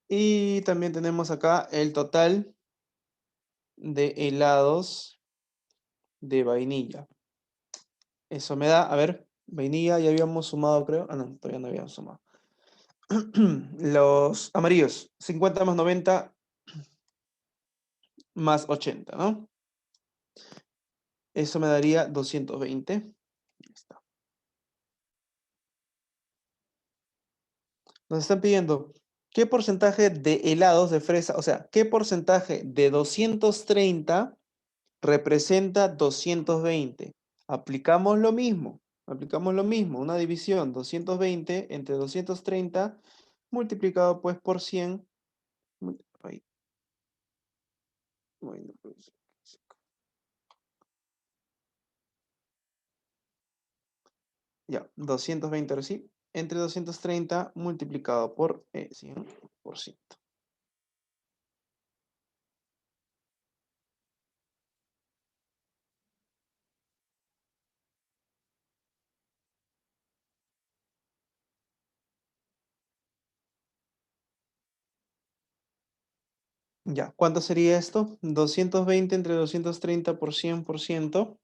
Y también tenemos acá el total de helados de vainilla. Eso me da, a ver, vainilla ya habíamos sumado, creo. Ah, no, todavía no habíamos sumado. Los amarillos, 50 más 90 más 80, ¿no? Eso me daría 220. Ahí está. Nos están pidiendo, ¿qué porcentaje de helados de fresa, o sea, qué porcentaje de 230 representa 220? Aplicamos lo mismo, una división, 220 entre 230 multiplicado pues por 100. Ahí, bueno, pues, ya, 220 ahora sí, entre 230 multiplicado por 100%. Ya, ¿cuánto sería esto? 220 entre 230 por 100%.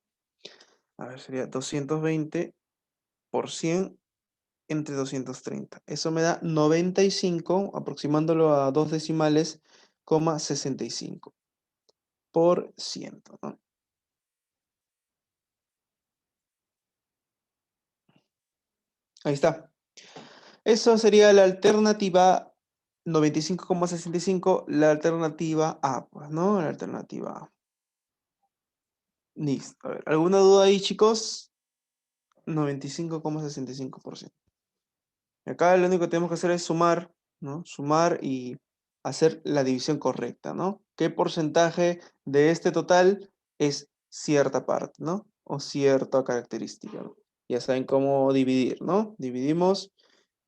A ver, sería 220 por 100 entre 230. Eso me da 95, aproximándolo a 2 decimales, 65 por ciento, ¿no? Ahí está. Eso sería la alternativa 95,65, la alternativa A, pues, ¿no? La alternativa A. Listo. A ver, ¿alguna duda ahí, chicos? 95,65%. Acá lo único que tenemos que hacer es sumar, ¿no? Sumar y hacer la división correcta, ¿no? ¿Qué porcentaje de este total es cierta parte, ¿no? O cierta característica, ¿no? Ya saben cómo dividir, ¿no? Dividimos,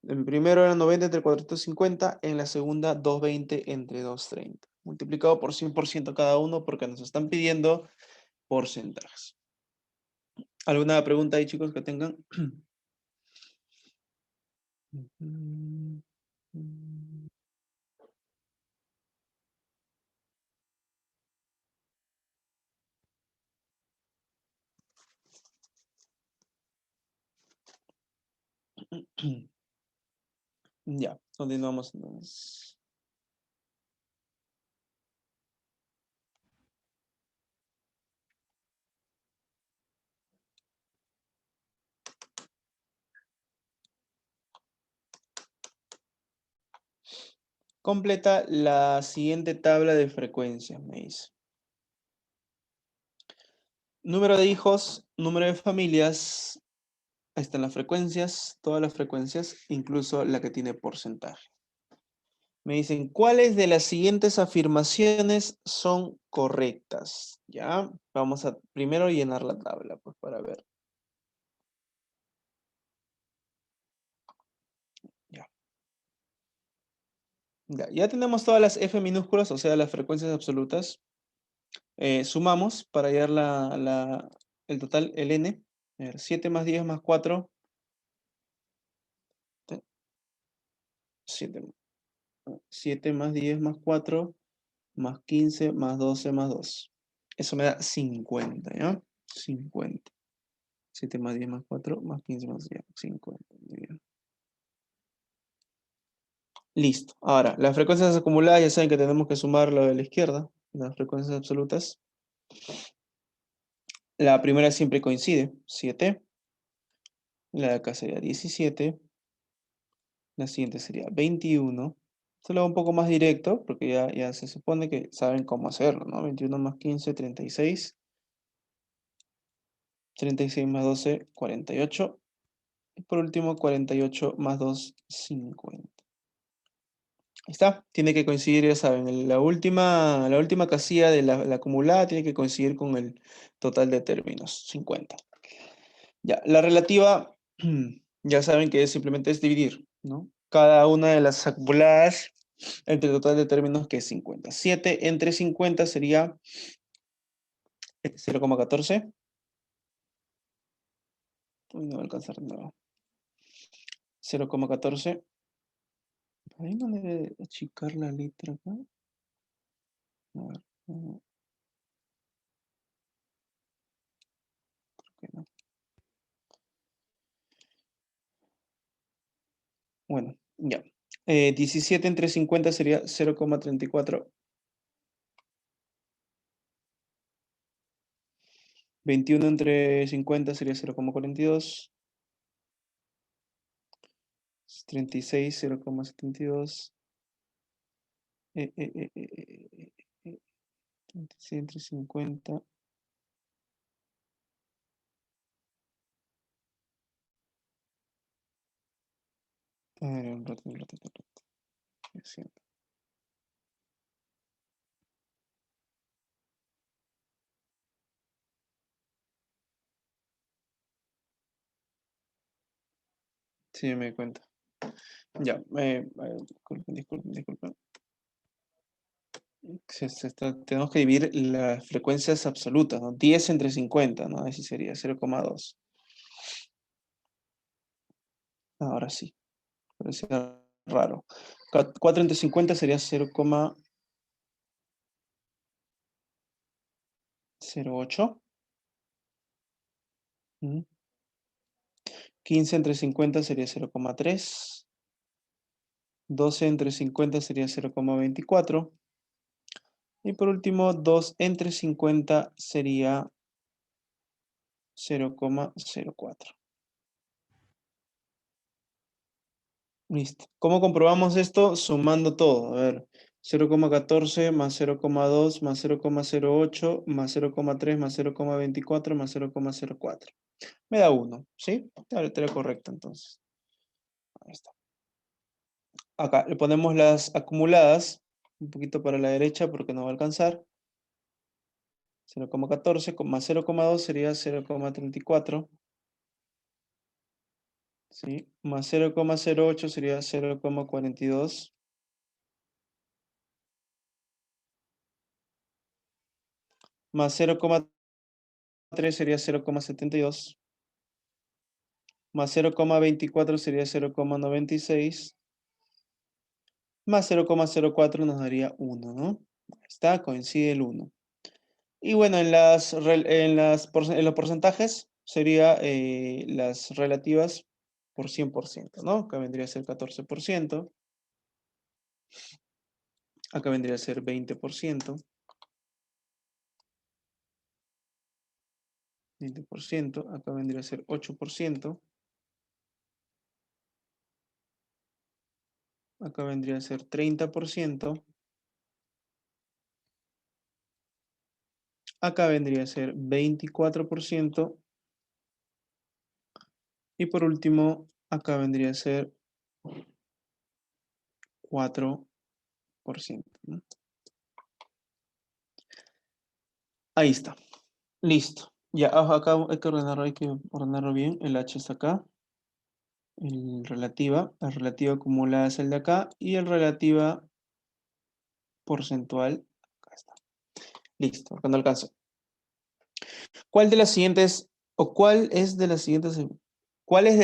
en primero era 90 entre 450, en la segunda 220 entre 230. Multiplicado por 100% cada uno porque nos están pidiendo porcentajes. ¿Alguna pregunta ahí, chicos, que tengan? Ya, continuamos entonces. Completa la siguiente tabla de frecuencias, me dice. Número de hijos, número de familias. Ahí están las frecuencias, todas las frecuencias, incluso la que tiene porcentaje. Me dicen, ¿cuáles de las siguientes afirmaciones son correctas? Ya, vamos a primero llenar la tabla, pues, para ver. Ya. Ya tenemos todas las F minúsculas, o sea, las frecuencias absolutas. Sumamos para hallar el total, el n. A ver, 7 más 10 más 4. 7, 7 más 10 más 4 más 15 más 12 más 2. Eso me da 50, ¿ya? 50. 7 más 10 más 4 más 15 más 10, 50. Muy bien. Listo. Ahora, las frecuencias acumuladas ya saben que tenemos que sumar lo de la izquierda, las frecuencias absolutas. La primera siempre coincide, 7. La de acá sería 17. La siguiente sería 21. Esto lo hago un poco más directo, porque ya se supone que saben cómo hacerlo, ¿no? 21 más 15, 36. 36 más 12, 48. Y por último, 48 más 2, 50. Ahí está. Tiene que coincidir, ya saben, la última casilla de la acumulada tiene que coincidir con el total de términos, 50. Ya, la relativa, ya saben que simplemente es dividir, ¿no? Cada una de las acumuladas entre el total de términos que es 50. 7 entre 50 sería 0,14. Uy, no va a alcanzar nada. 0,14. Ahí no debe achicar la letra acá. A ver, no, creo que no. Bueno, ya. 17 entre 50 sería 0,34. 21 entre 50 sería 0,42. 36, 0,72. 36 entre 50. A ver, un rato, un rato, un rato. Lo siento. Sí, me di cuenta. Ya, disculpen, disculpen, disculpen. Tenemos que dividir las frecuencias absolutas, ¿no? 10 entre 50, ¿no? Así sería 0,2. Ahora sí, parecía raro. 4 entre 50 sería 0,08. 15 entre 50 sería 0,3. 12 entre 50 sería 0,24. Y por último, 2 entre 50 sería 0,04. Listo. ¿Cómo comprobamos esto? Sumando todo. A ver, 0,14 más 0,2 más 0,08 más 0,3 más 0,24 más 0,04. Me da 1, ¿sí? La letra correcta entonces. Ahí está. Acá le ponemos las acumuladas, un poquito para la derecha porque no va a alcanzar. 0,14 más 0,2 sería 0,34. ¿Sí? Más 0,08 sería 0,42. Más 0,3 sería 0,72. Más 0,24 sería 0,96. Más 0,04 nos daría 1, ¿no? Ahí está, coincide el 1. Y bueno, en los porcentajes sería las relativas por 100%, ¿no? Acá vendría a ser 14%. Acá vendría a ser 20%. 20%. Acá vendría a ser 8%. Acá vendría a ser 30%. Acá vendría a ser 24%. Y por último, acá vendría a ser 4%, ¿no? Ahí está. Listo. Ya, acá hay que ordenarlo bien. El H está acá. El relativa acumulada es el de acá. Y el relativa porcentual, acá está. Listo, acá no alcanzo. ¿Cuál de las siguientes, o cuáles de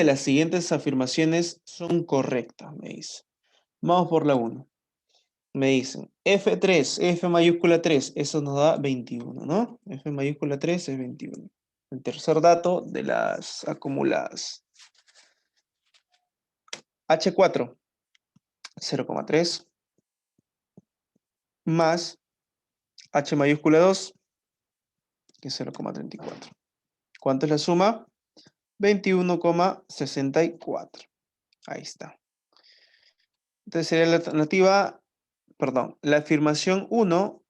las siguientes afirmaciones son correctas? Me dice. Vamos por la 1. Me dicen F3, F mayúscula 3, eso nos da 21, ¿no? F mayúscula 3 es 21. El tercer dato de las acumuladas. H4, 0,3 más H mayúscula 2, que es 0,34. ¿Cuánto es la suma? 21,64. Ahí está. Entonces sería la alternativa, perdón, la afirmación 1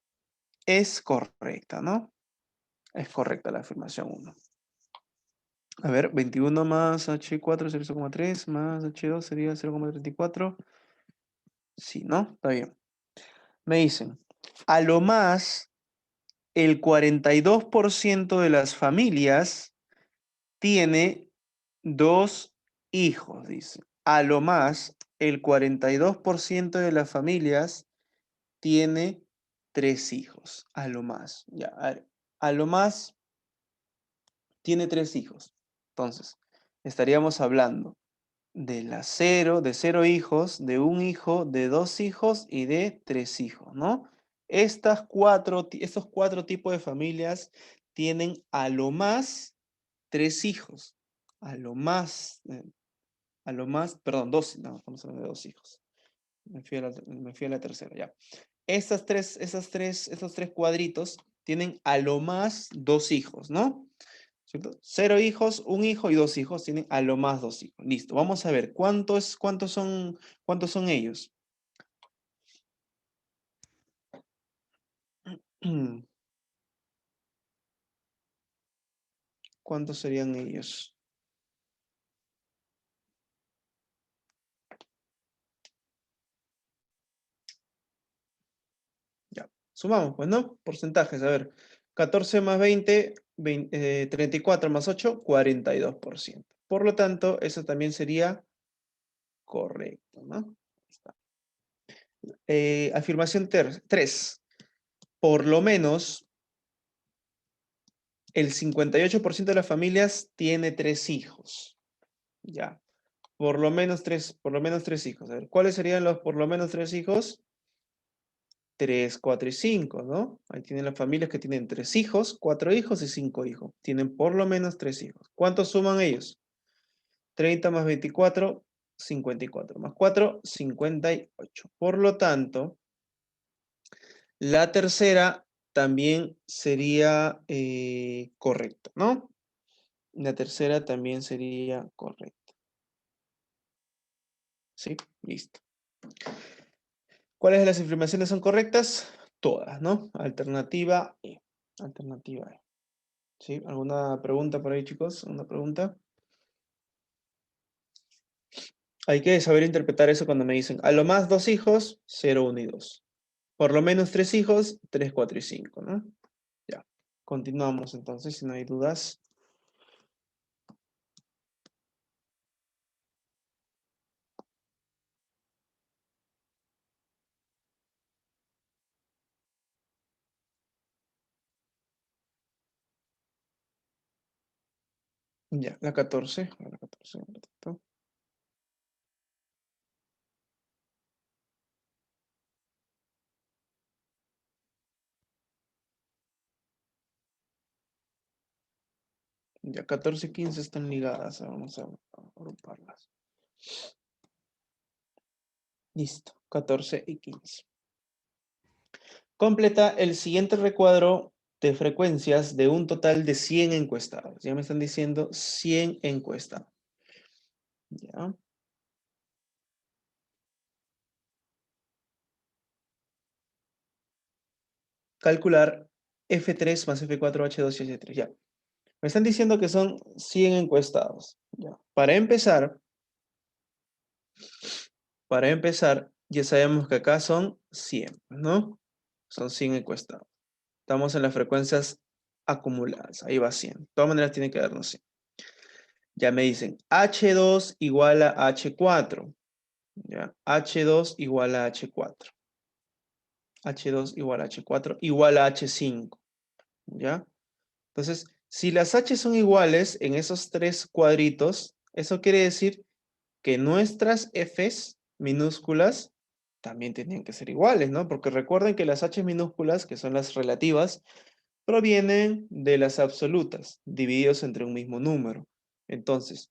es correcta, ¿no? Es correcta la afirmación 1. A ver, 21 más H4 sería 0,3, más H2 sería 0,34. Sí, ¿no? Está bien. Me dicen, a lo más, el 42% de las familias tiene 2 hijos, dice. A lo más, el 42% de las familias tiene 3 hijos. A lo más. Ya, a lo más tiene 3 hijos. Entonces, estaríamos hablando de 0 hijos, de 1 hijo, de 2 hijos y de 3 hijos, ¿no? Estos 4 tipos de familias tienen a lo más 3 hijos. Perdón, 2, no, estamos hablando de 2 hijos. Me fui a la tercera, ya. Estos tres cuadritos tienen a lo más 2 hijos, ¿no? ¿Cierto? 0 hijos, 1 hijo y 2 hijos tienen a lo más 2 hijos. Listo, vamos a ver, ¿cuántos son ellos? ¿Cuántos serían ellos? Ya, sumamos, pues, ¿no? Porcentajes, a ver. 14 más 20, 34 más 8, 42%. Por lo tanto, eso también sería correcto, ¿no? Está. Afirmación 3. Por lo menos el 58% de las familias tiene 3 hijos. Ya. Por lo menos tres hijos. A ver, ¿cuáles serían los por lo menos 3 hijos? 3, 4 y 5, ¿no? Ahí tienen las familias que tienen 3 hijos, 4 hijos y 5 hijos. Tienen por lo menos 3 hijos. ¿Cuántos suman ellos? 30 más 24, 54. Más 4, 58. Por lo tanto, la tercera también sería correcta, ¿no? La tercera también sería correcta. ¿Sí? Listo. ¿Cuáles de las afirmaciones son correctas? Todas, ¿no? Alternativa E. Alternativa E. ¿Sí? ¿Alguna pregunta por ahí, chicos? ¿Una pregunta? Hay que saber interpretar eso cuando me dicen a lo más 2 hijos, 0, 1 y 2. Por lo menos 3 hijos, 3, 4 y 5, ¿no? Ya. Continuamos entonces, si no hay dudas. Ya, la 14. La 14, un ratito. Ya, 14 y 15 están ligadas. Vamos a agruparlas. Listo, 14 y 15. Completa el siguiente recuadro de frecuencias de un total de 100 encuestados. Ya me están diciendo 100 encuestados. Ya. Calcular F3 más F4, H2 y H3. Ya. Me están diciendo que son 100 encuestados. Ya. Para empezar, ya sabemos que acá son 100, ¿no? Son 100 encuestados. Estamos en las frecuencias acumuladas. Ahí va 100. De todas maneras tiene que darnos 100. Ya me dicen H2 igual a H4. ¿Ya? H2 igual a H4. H2 igual a H4 igual a H5. ¿Ya? Entonces, si las H son iguales en esos 3 cuadritos, eso quiere decir que nuestras Fs minúsculas también tienen que ser iguales, ¿no? Porque recuerden que las H minúsculas, que son las relativas, provienen de las absolutas, divididos entre un mismo número. Entonces,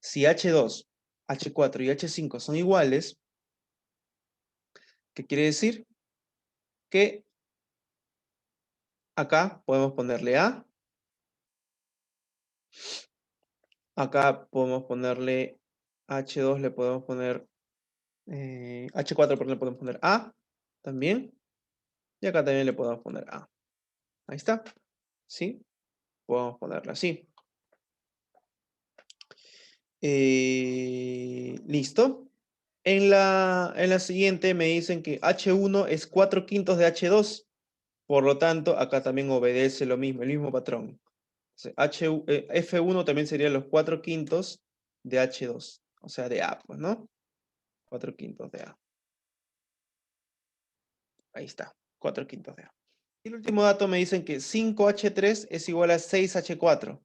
si H2, H4 y H5 son iguales, ¿qué quiere decir? Que acá podemos ponerle A, acá podemos ponerle H2, le podemos poner H4, pero le podemos poner A también, y acá también le podemos poner A. Ahí está, ¿sí? Podemos ponerla así. ¿Listo? En la siguiente me dicen que H1 es 4/5 de H2, por lo tanto, acá también obedece lo mismo, el mismo patrón. F1 también sería los 4/5 de H2. O sea, de A, pues, ¿no? 4/5 de A. Ahí está, 4/5 de A. Y el último dato me dicen que 5H3 es igual a 6H4.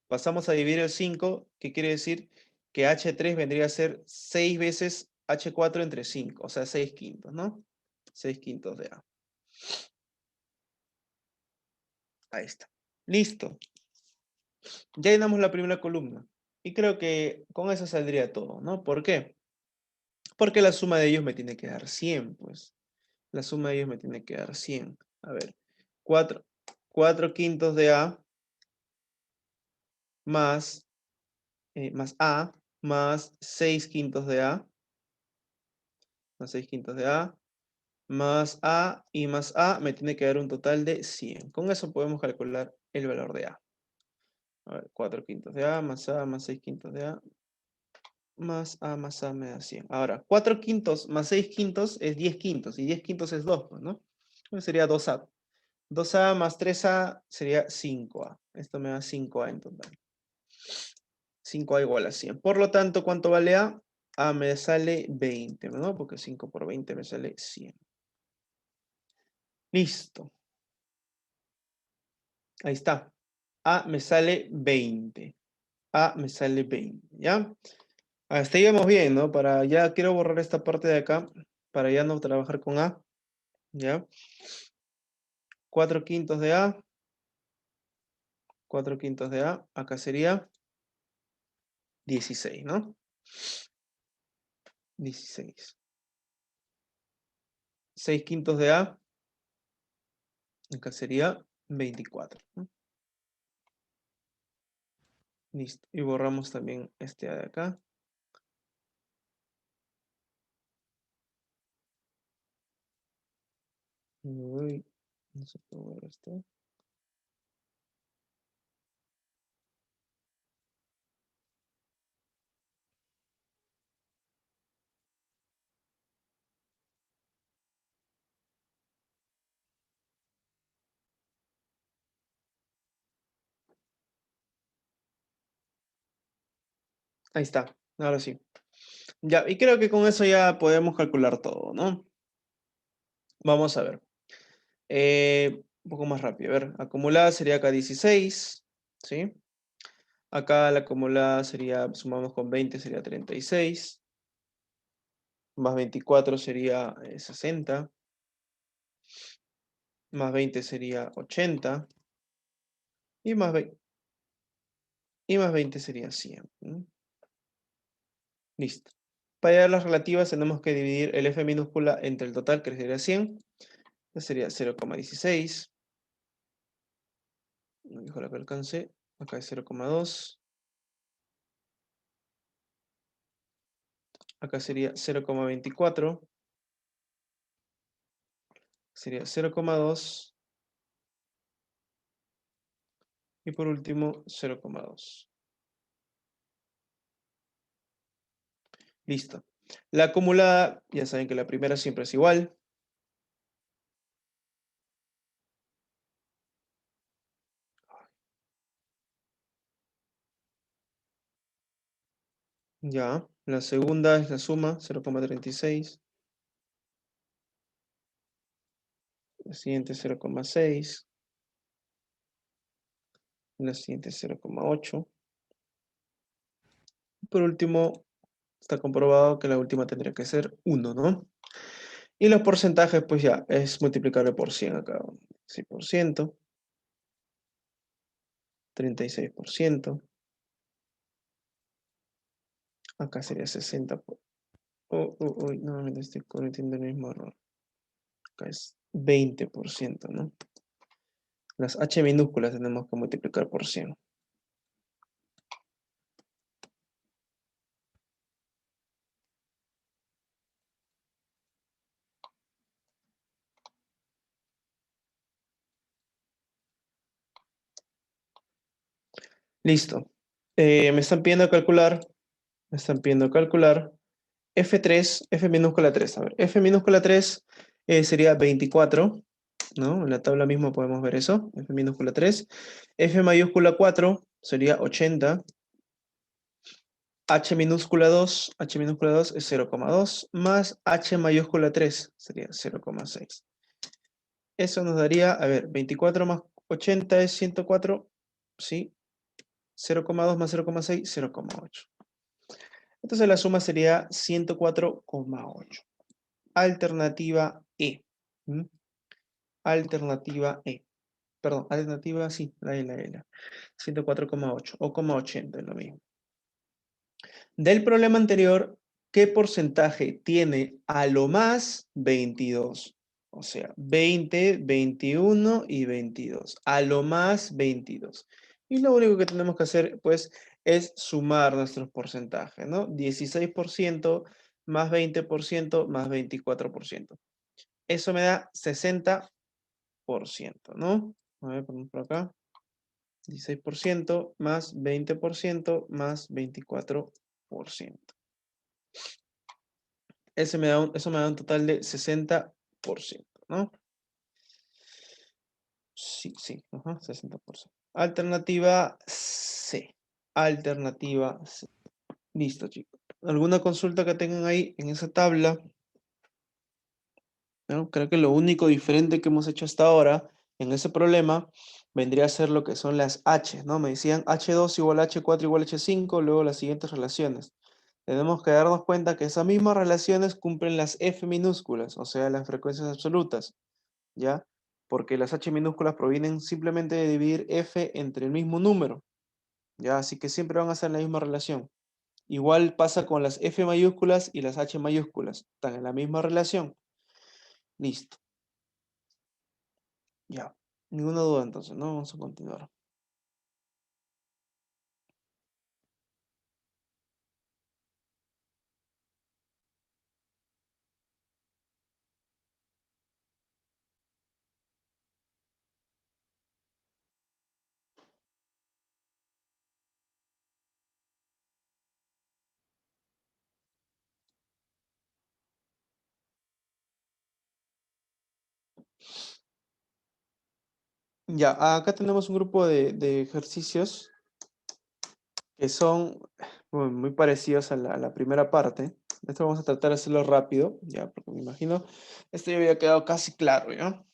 Pasamos a dividir el 5, que quiere decir que H3 vendría a ser 6 veces H4 entre 5, o sea, 6/5, ¿no? 6/5 de A. Ahí está. Listo. Ya llenamos la primera columna. Y creo que con eso saldría todo, ¿no? ¿Por qué? Porque la suma de ellos me tiene que dar 100, pues. La suma de ellos me tiene que dar 100. A ver, 4/5 de A más, más A más 6/5 de A más 6/5 de A más A y más A me tiene que dar un total de 100. Con eso podemos calcular el valor de A. A ver, 4/5 de A más 6/5 de A más A me da 100. Ahora, 4/5 más 6/5 es 10/5 y 10/5 es 2, pues, ¿no? Entonces sería 2A. 2A más 3A sería 5A. Esto me da 5A en total. 5A igual a 100. Por lo tanto, ¿cuánto vale A? A me sale 20, ¿no? Porque 5 por 20 me sale 100. Listo. Ahí está. A me sale 20. A me sale 20, ¿ya? Hasta ahí vamos bien, ¿no? Ya quiero borrar esta parte de acá, para ya no trabajar con A, ¿ya? 4/5 de A. 4/5 de A. Acá sería 16, ¿no? 16. 6/5 de A. Acá sería 24, ¿no? Listo. Y borramos también este A de acá. Uy, no se puede ver esto. Ahí está. Ahora sí. Ya, y creo que con eso ya podemos calcular todo, ¿no? Vamos a ver. Un poco más rápido. A ver, acumulada sería acá 16, ¿sí? Acá la acumulada sería, sumamos con 20, sería 36. Más 24 sería 60. Más 20 sería 80. Y más 20 sería 100. ¿No? Listo. Para hallar las relativas tenemos que dividir el F minúscula entre el total, que sería 100. Entonces sería 0,16. Ojalá que alcance. Acá es 0,2. Acá sería 0,24. Sería 0,2. Y por último, 0,2. Listo. La acumulada, ya saben que la primera siempre es igual. Ya. La segunda es la suma, 0,36. La siguiente 0,6. La siguiente 0,8. Por último, está comprobado que la última tendría que ser 1, ¿no? Y los porcentajes, pues ya, es multiplicable por 100 acá. 6%, 36%. Acá sería 60. Nuevamente estoy cometiendo el mismo error. Acá es 20%, ¿no? Las H minúsculas tenemos que multiplicar por 100. Listo. Me están pidiendo calcular. Me están pidiendo calcular. F3, F minúscula 3. A ver, F minúscula 3 sería 24 ¿no? En la tabla misma podemos ver eso, F minúscula 3. F mayúscula 4 sería 80. H minúscula 2 es 0,2 más H mayúscula 3 sería 0,6. Eso nos daría, a ver, 24 más 80 es 104, ¿sí? 0,2 más 0,6, 0,8. Entonces la suma sería 104,8. Alternativa E. ¿Mm? Alternativa E. Perdón, alternativa, sí, la 104,8 o 0,80 es lo mismo. Del problema anterior, ¿qué porcentaje tiene a lo más 22? O sea, 20, 21 y 22. A lo más 22. Y lo único que tenemos que hacer, pues, es sumar nuestros porcentajes, ¿no? 16% más 20% más 24%. Eso me da 60%, ¿no? A ver, ponemos por acá. 16% más 20% más 24%. Eso me da un total de 60%, ¿no? Sí, sí, ajá, 60%. Alternativa C. Alternativa C. Listo, chicos. ¿Alguna consulta que tengan ahí en esa tabla? ¿No? Creo que lo único diferente que hemos hecho hasta ahora en ese problema vendría a ser lo que son las H, ¿no? Me decían H2 igual a H4 igual a H5, luego las siguientes relaciones. Tenemos que darnos cuenta que esas mismas relaciones cumplen las F minúsculas, o sea, las frecuencias absolutas, ¿ya? Porque las H minúsculas provienen simplemente de dividir F entre el mismo número, ¿ya? Así que siempre van a ser la misma relación. Igual pasa con las F mayúsculas y las H mayúsculas, están en la misma relación. Listo, ya. Ninguna duda entonces, ¿no? Vamos a continuar. Ya, acá tenemos un grupo de ejercicios que son muy parecidos a la primera parte. Esto vamos a tratar de hacerlo rápido, ya, porque me imagino, esto ya había quedado casi claro, ¿ya?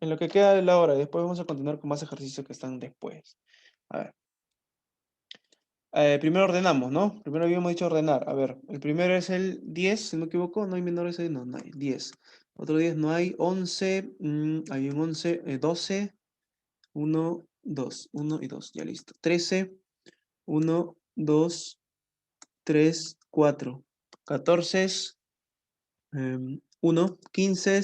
En lo que queda de la hora, después vamos a continuar con más ejercicios que están después. A ver, primero ordenamos, ¿no? Primero habíamos dicho ordenar. A ver, el primero es el 10, si no me equivoco, no hay menores ahí, no, no hay, 10. Otro 10 no hay, 11, hay un 11, 12, 1, 2, 1 y 2, ya listo. 13, 1, 2, 3, 4. 14, 1, 15,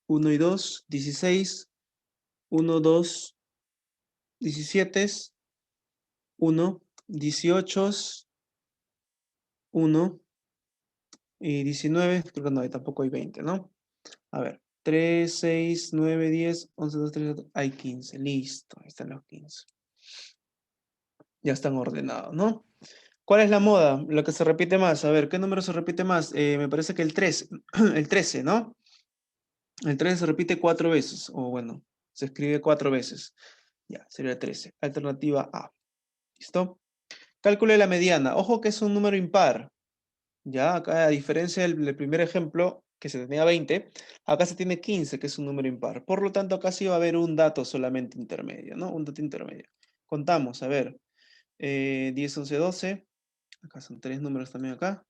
1 y 2, 16, 1, 2, 17, 1, 18, 1 y 19, creo que no hay, tampoco hay 20, ¿no? A ver, 3, 6, 9, 10, 11, 12, 13, 14, hay 15, listo, ahí están los 15. Ya están ordenados, ¿no? ¿Cuál es la moda? Lo que se repite más. A ver, ¿qué número se repite más? Me parece que el 3, el 13, ¿no? El 13 se repite 4 veces, o bueno, se escribe 4 veces. Ya, sería 13. Alternativa A. ¿Listo? Calcule la mediana. Ojo que es un número impar. Ya, acá a diferencia del primer ejemplo, que se tenía 20, acá se tiene 15, que es un número impar. Por lo tanto, acá sí va a haber un dato solamente intermedio, ¿no? Un dato intermedio. Contamos, a ver. 10, 11, 12. Acá son 3 números también acá.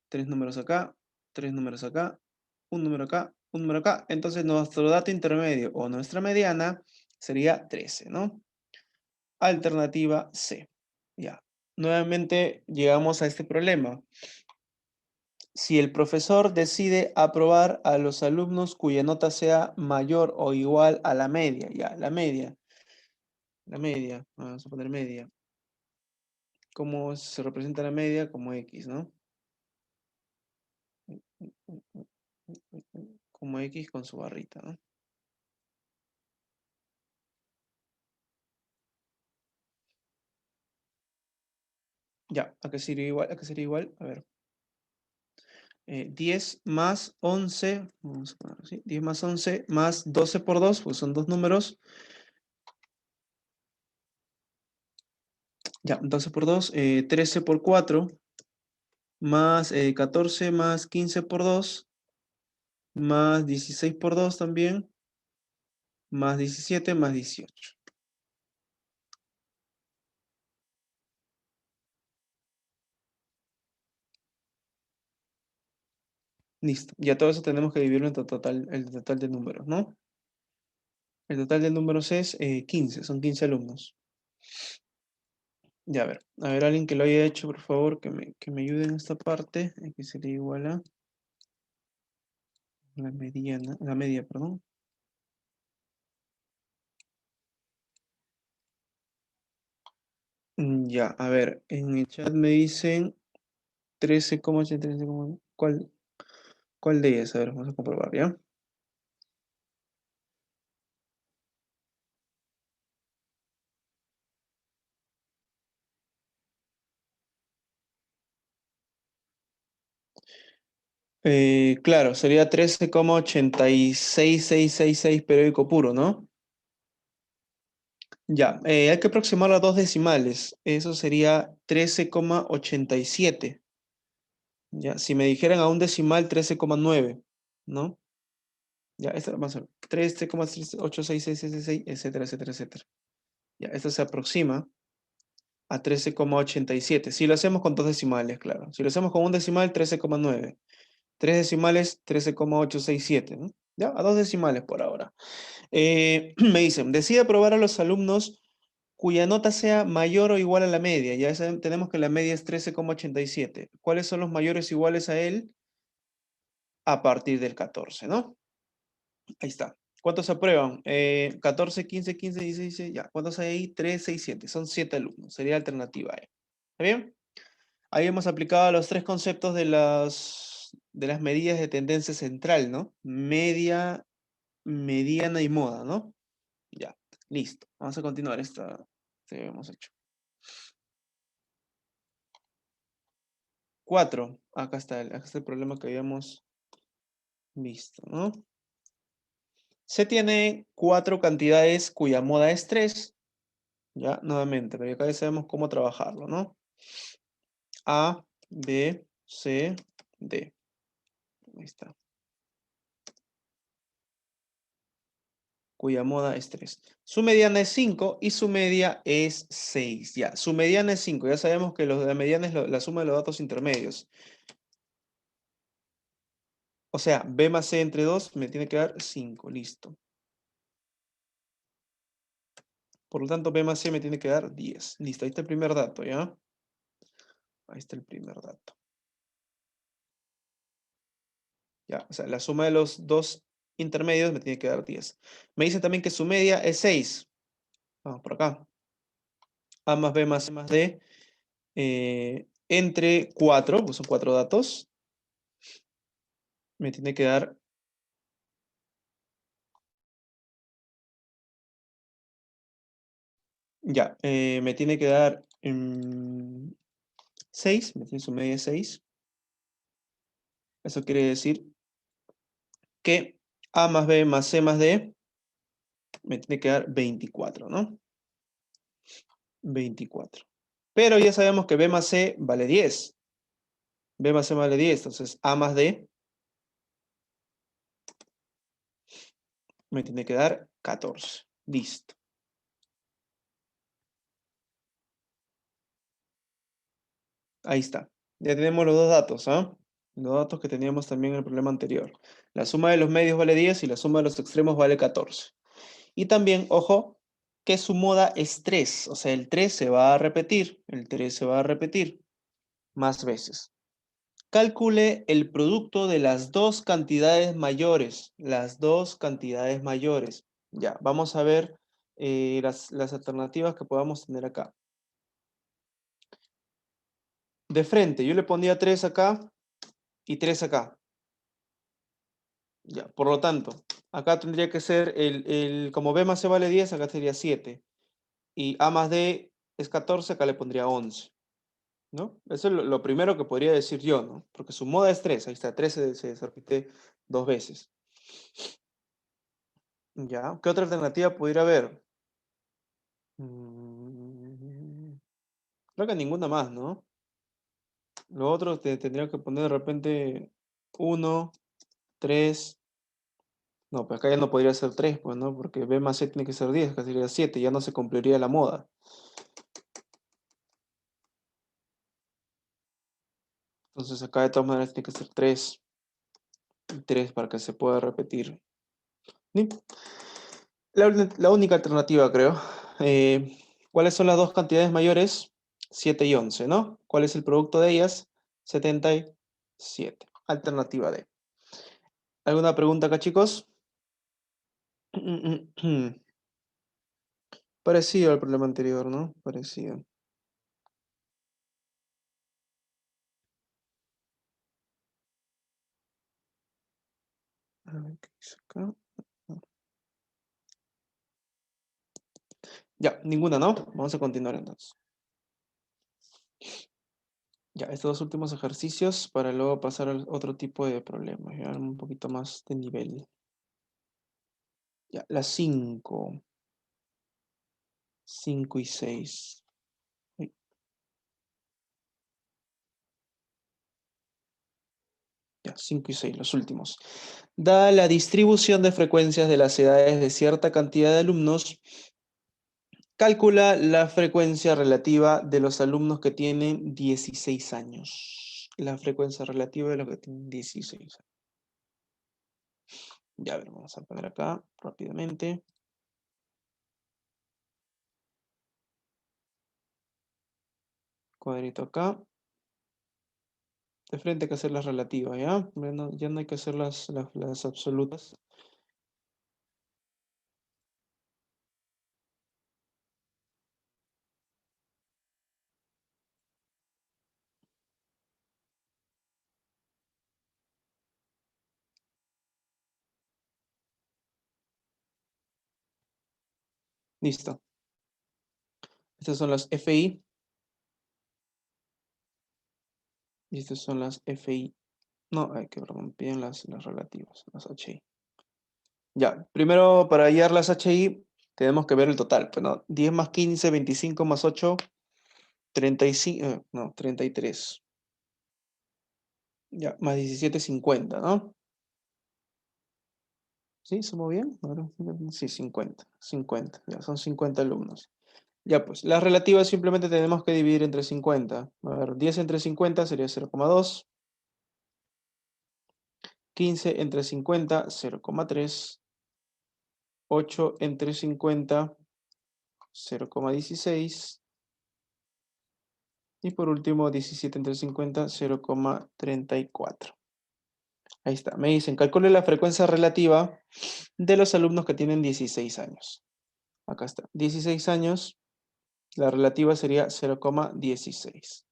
3 números acá. 3 números acá. Un número acá. Un número acá. Entonces, nuestro dato intermedio o nuestra mediana sería 13, ¿no? Alternativa C. Ya. Nuevamente llegamos a este problema. Si el profesor decide aprobar a los alumnos cuya nota sea mayor o igual a la media, ya, la media, vamos a poner media. ¿Cómo se representa la media? Como X, ¿no? Como X con su barrita, ¿no? Ya, ¿a qué sería igual? ¿A qué sería igual? A ver. 10 más 11, vamos a poner así, 10 más 11 más 12 por 2, pues son dos números. Ya, 12 por 2, 13 por 4, más 14 más 15 por 2, más 16 por 2 también, más 17 más 18. Listo. Ya todo eso tenemos que dividirlo en el total de números, ¿no? El total de números es 15, son 15 alumnos. Ya, a ver, alguien que lo haya hecho, por favor, que me ayude en esta parte. Aquí sería igual a la mediana, la media, perdón. Ya, a ver, en el chat me dicen 13,83, ¿cuál de ellas? A ver, vamos a comprobar, ¿ya? Claro, sería 13,86666 periódico puro, ¿no? Ya, hay que aproximarlo a dos decimales. Eso sería 13,87. Ya, si me dijeran a un decimal, 13,9, ¿no? Ya, esto vamos a ver. 13,86666, etcétera, etcétera, etcétera. Ya, esto se aproxima a 13,87. Si lo hacemos con dos decimales, claro. Si lo hacemos con un decimal, 13,9. Tres decimales, 13,867, ¿no? Ya, a dos decimales por ahora. Me dicen, decide aprobar a los alumnos cuya nota sea mayor o igual a la media. Ya tenemos que la media es 13,87. ¿Cuáles son los mayores iguales a él? A partir del 14, ¿no? Ahí está. ¿Cuántos aprueban? 14, 15, 15, 16, 16, ya. ¿Cuántos hay ahí? 3, 6, 7. Son 7 alumnos. Sería alternativa A. ¿Está bien? Ahí hemos aplicado los tres conceptos de las medidas de tendencia central, ¿no? Media, mediana y moda, ¿no? Ya, listo. Vamos a continuar esta que hemos hecho. 4. Acá está el problema que habíamos visto, ¿no? Se tiene 4 cantidades cuya moda es 3. Ya, nuevamente, pero acá ya sabemos cómo trabajarlo, ¿no? A, B, C, D. Ahí está. Cuya moda es 3. Su mediana es 5 y su media es 6. Ya, su mediana es 5. Ya sabemos que la mediana es la suma de los datos intermedios. O sea, B más C entre 2 me tiene que dar 5. Listo. Por lo tanto, B más C me tiene que dar 10. Listo, ahí está el primer dato, ¿ya? Ahí está el primer dato. Ya, o sea, la suma de los dos intermedios me tiene que dar 10. Me dice también que su media es 6. Vamos por acá. A más B más C más D entre 4, pues son 4 datos. Me tiene que dar... Ya, me tiene que dar 6. Me tiene su media 6. Eso quiere decir que A más B más C más D me tiene que dar 24, ¿no? 24. Pero ya sabemos que B más C vale 10. B más C vale 10. Entonces A más D me tiene que dar 14. Listo. Ahí está. Ya tenemos los dos datos, ¿ah? Los datos que teníamos también en el problema anterior. La suma de los medios vale 10 y la suma de los extremos vale 14. Y también, ojo, que su moda es 3. O sea, el 3 se va a repetir. El 3 se va a repetir más veces. Calcule el producto de las dos cantidades mayores. Las dos cantidades mayores. Ya, vamos a ver las alternativas que podamos tener acá. De frente, yo le pondría 3 acá y 3 acá. Ya, por lo tanto, acá tendría que ser como B más C vale 10, acá sería 7. Y A más D es 14, acá le pondría 11. ¿no? Eso es lo primero que podría decir yo, ¿no? Porque su moda es 3, ahí está, 3 se repite 2 veces. ¿Ya? ¿Qué otra alternativa pudiera haber? Creo que ninguna más, ¿no? Lo otro tendría que poner de repente 1, 3. No, pues acá ya no podría ser 3, pues, ¿no? Porque B más C tiene que ser 10, que sería 7, ya no se cumpliría la moda. Entonces acá de todas maneras tiene que ser 3 y 3 para que se pueda repetir. ¿Sí? La única alternativa, creo. ¿Cuáles son las dos cantidades mayores? 7 y 11, ¿no? ¿Cuál es el producto de ellas? 77. Alternativa D. ¿Alguna pregunta acá, chicos? Parecido al problema anterior, ¿no? Parecido. A ver, ¿qué dice acá? Ya, ninguna, ¿no? Vamos a continuar entonces. Ya, estos dos últimos ejercicios para luego pasar al otro tipo de problemas, ya un poquito más de nivel. Ya, las 5. 5 y 6. Ya, 5 y 6, los últimos. Da la distribución de frecuencias de las edades de cierta cantidad de alumnos. Calcula la frecuencia relativa de los alumnos que tienen 16 años. La frecuencia relativa de los que tienen 16 años. Ya, a ver, vamos a poner acá rápidamente. Cuadrito acá. De frente hay que hacer las relativas, ¿ya? Ya no hay que hacer las absolutas. Listo. Estas son las FI. Y estas son las FI. No, hay que piden las relativas, las HI. Ya, primero para hallar las HI tenemos que ver el total. Pues, ¿no? 10 más 15, 25 más 8, 35, no, 33. Ya, más 17, 50, ¿no? ¿Sí? ¿Sumo bien? Ahora, sí, 50. 50, ya, son 50 alumnos. Ya, pues, las relativas simplemente tenemos que dividir entre 50. A ver, 10 entre 50 sería 0,2. 15 entre 50, 0,3. 8 entre 50, 0,16. Y por último, 17 entre 50, 0,34. Ahí está. Me dicen, calcule la frecuencia relativa de los alumnos que tienen 16 años. Acá está. 16 años, la relativa sería 0,16.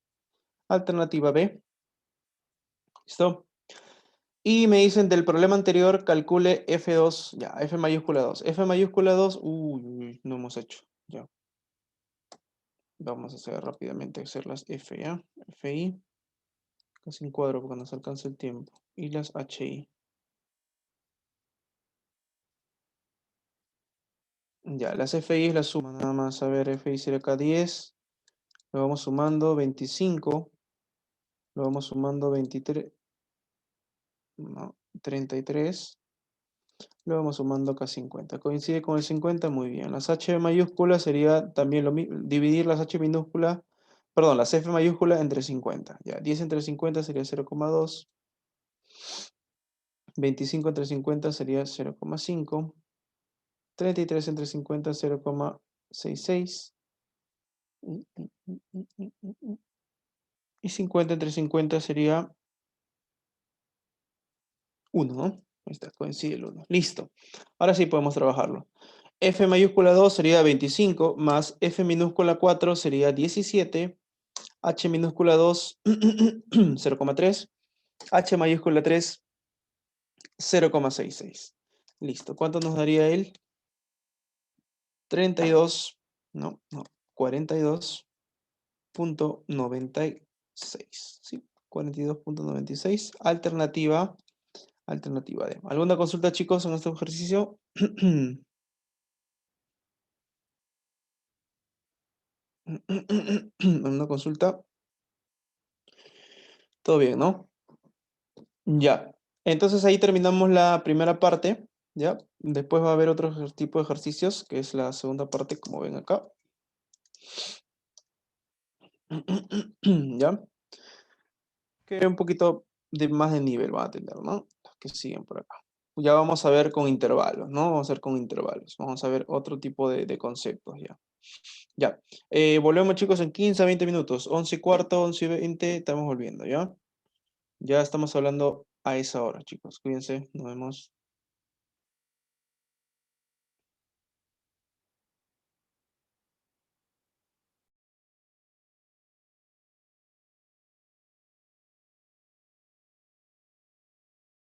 Alternativa B. ¿Listo? Y me dicen del problema anterior, calcule F2, ya, F mayúscula 2. F mayúscula 2, uy, no hemos hecho, ya. Vamos a hacer rápidamente, hacer las F, ¿ya? FI, casi en cuadro porque nos alcanza el tiempo. Y las HI. Ya, las FI es la suma, nada más. A ver, FI sería acá 10. Lo vamos sumando 25. Lo vamos sumando 23. No, 33. Lo vamos sumando acá 50. Coincide con el 50, muy bien. Las H mayúsculas sería también lo mismo. Dividir las H minúsculas, perdón, las F mayúsculas entre 50. Ya, 10 entre 50 sería 0,2. 25 entre 50 sería 0,5. 33 entre 50, 0,66. Y 50 entre 50 sería 1, ¿no? Ahí está, coincide el 1. Listo. Ahora sí podemos trabajarlo. F mayúscula 2 sería 25, más F minúscula 4 sería 17. H minúscula 2, 0,3. H mayúscula 3, 0,66. Listo. ¿Cuánto nos daría él? 32, no, 42.94. 6. ¿Sí? 42.96. Alternativa D. ¿Alguna consulta, chicos, en este ejercicio? ¿Una consulta? Todo bien, ¿no? Ya. Entonces ahí terminamos la primera parte, ¿ya? Después va a haber otro tipo de ejercicios, que es la segunda parte, como ven acá. ¿Ya? Que un poquito más de nivel van a tener, ¿no? Los que siguen por acá. Ya vamos a ver con intervalos, ¿no? Vamos a ver con intervalos. Vamos a ver otro tipo de conceptos, ya. Ya. Volvemos, chicos, en 15 a 20 minutos. 11:15, 11:20, estamos volviendo, ¿ya? Ya estamos hablando a esa hora, chicos. Cuídense, nos vemos.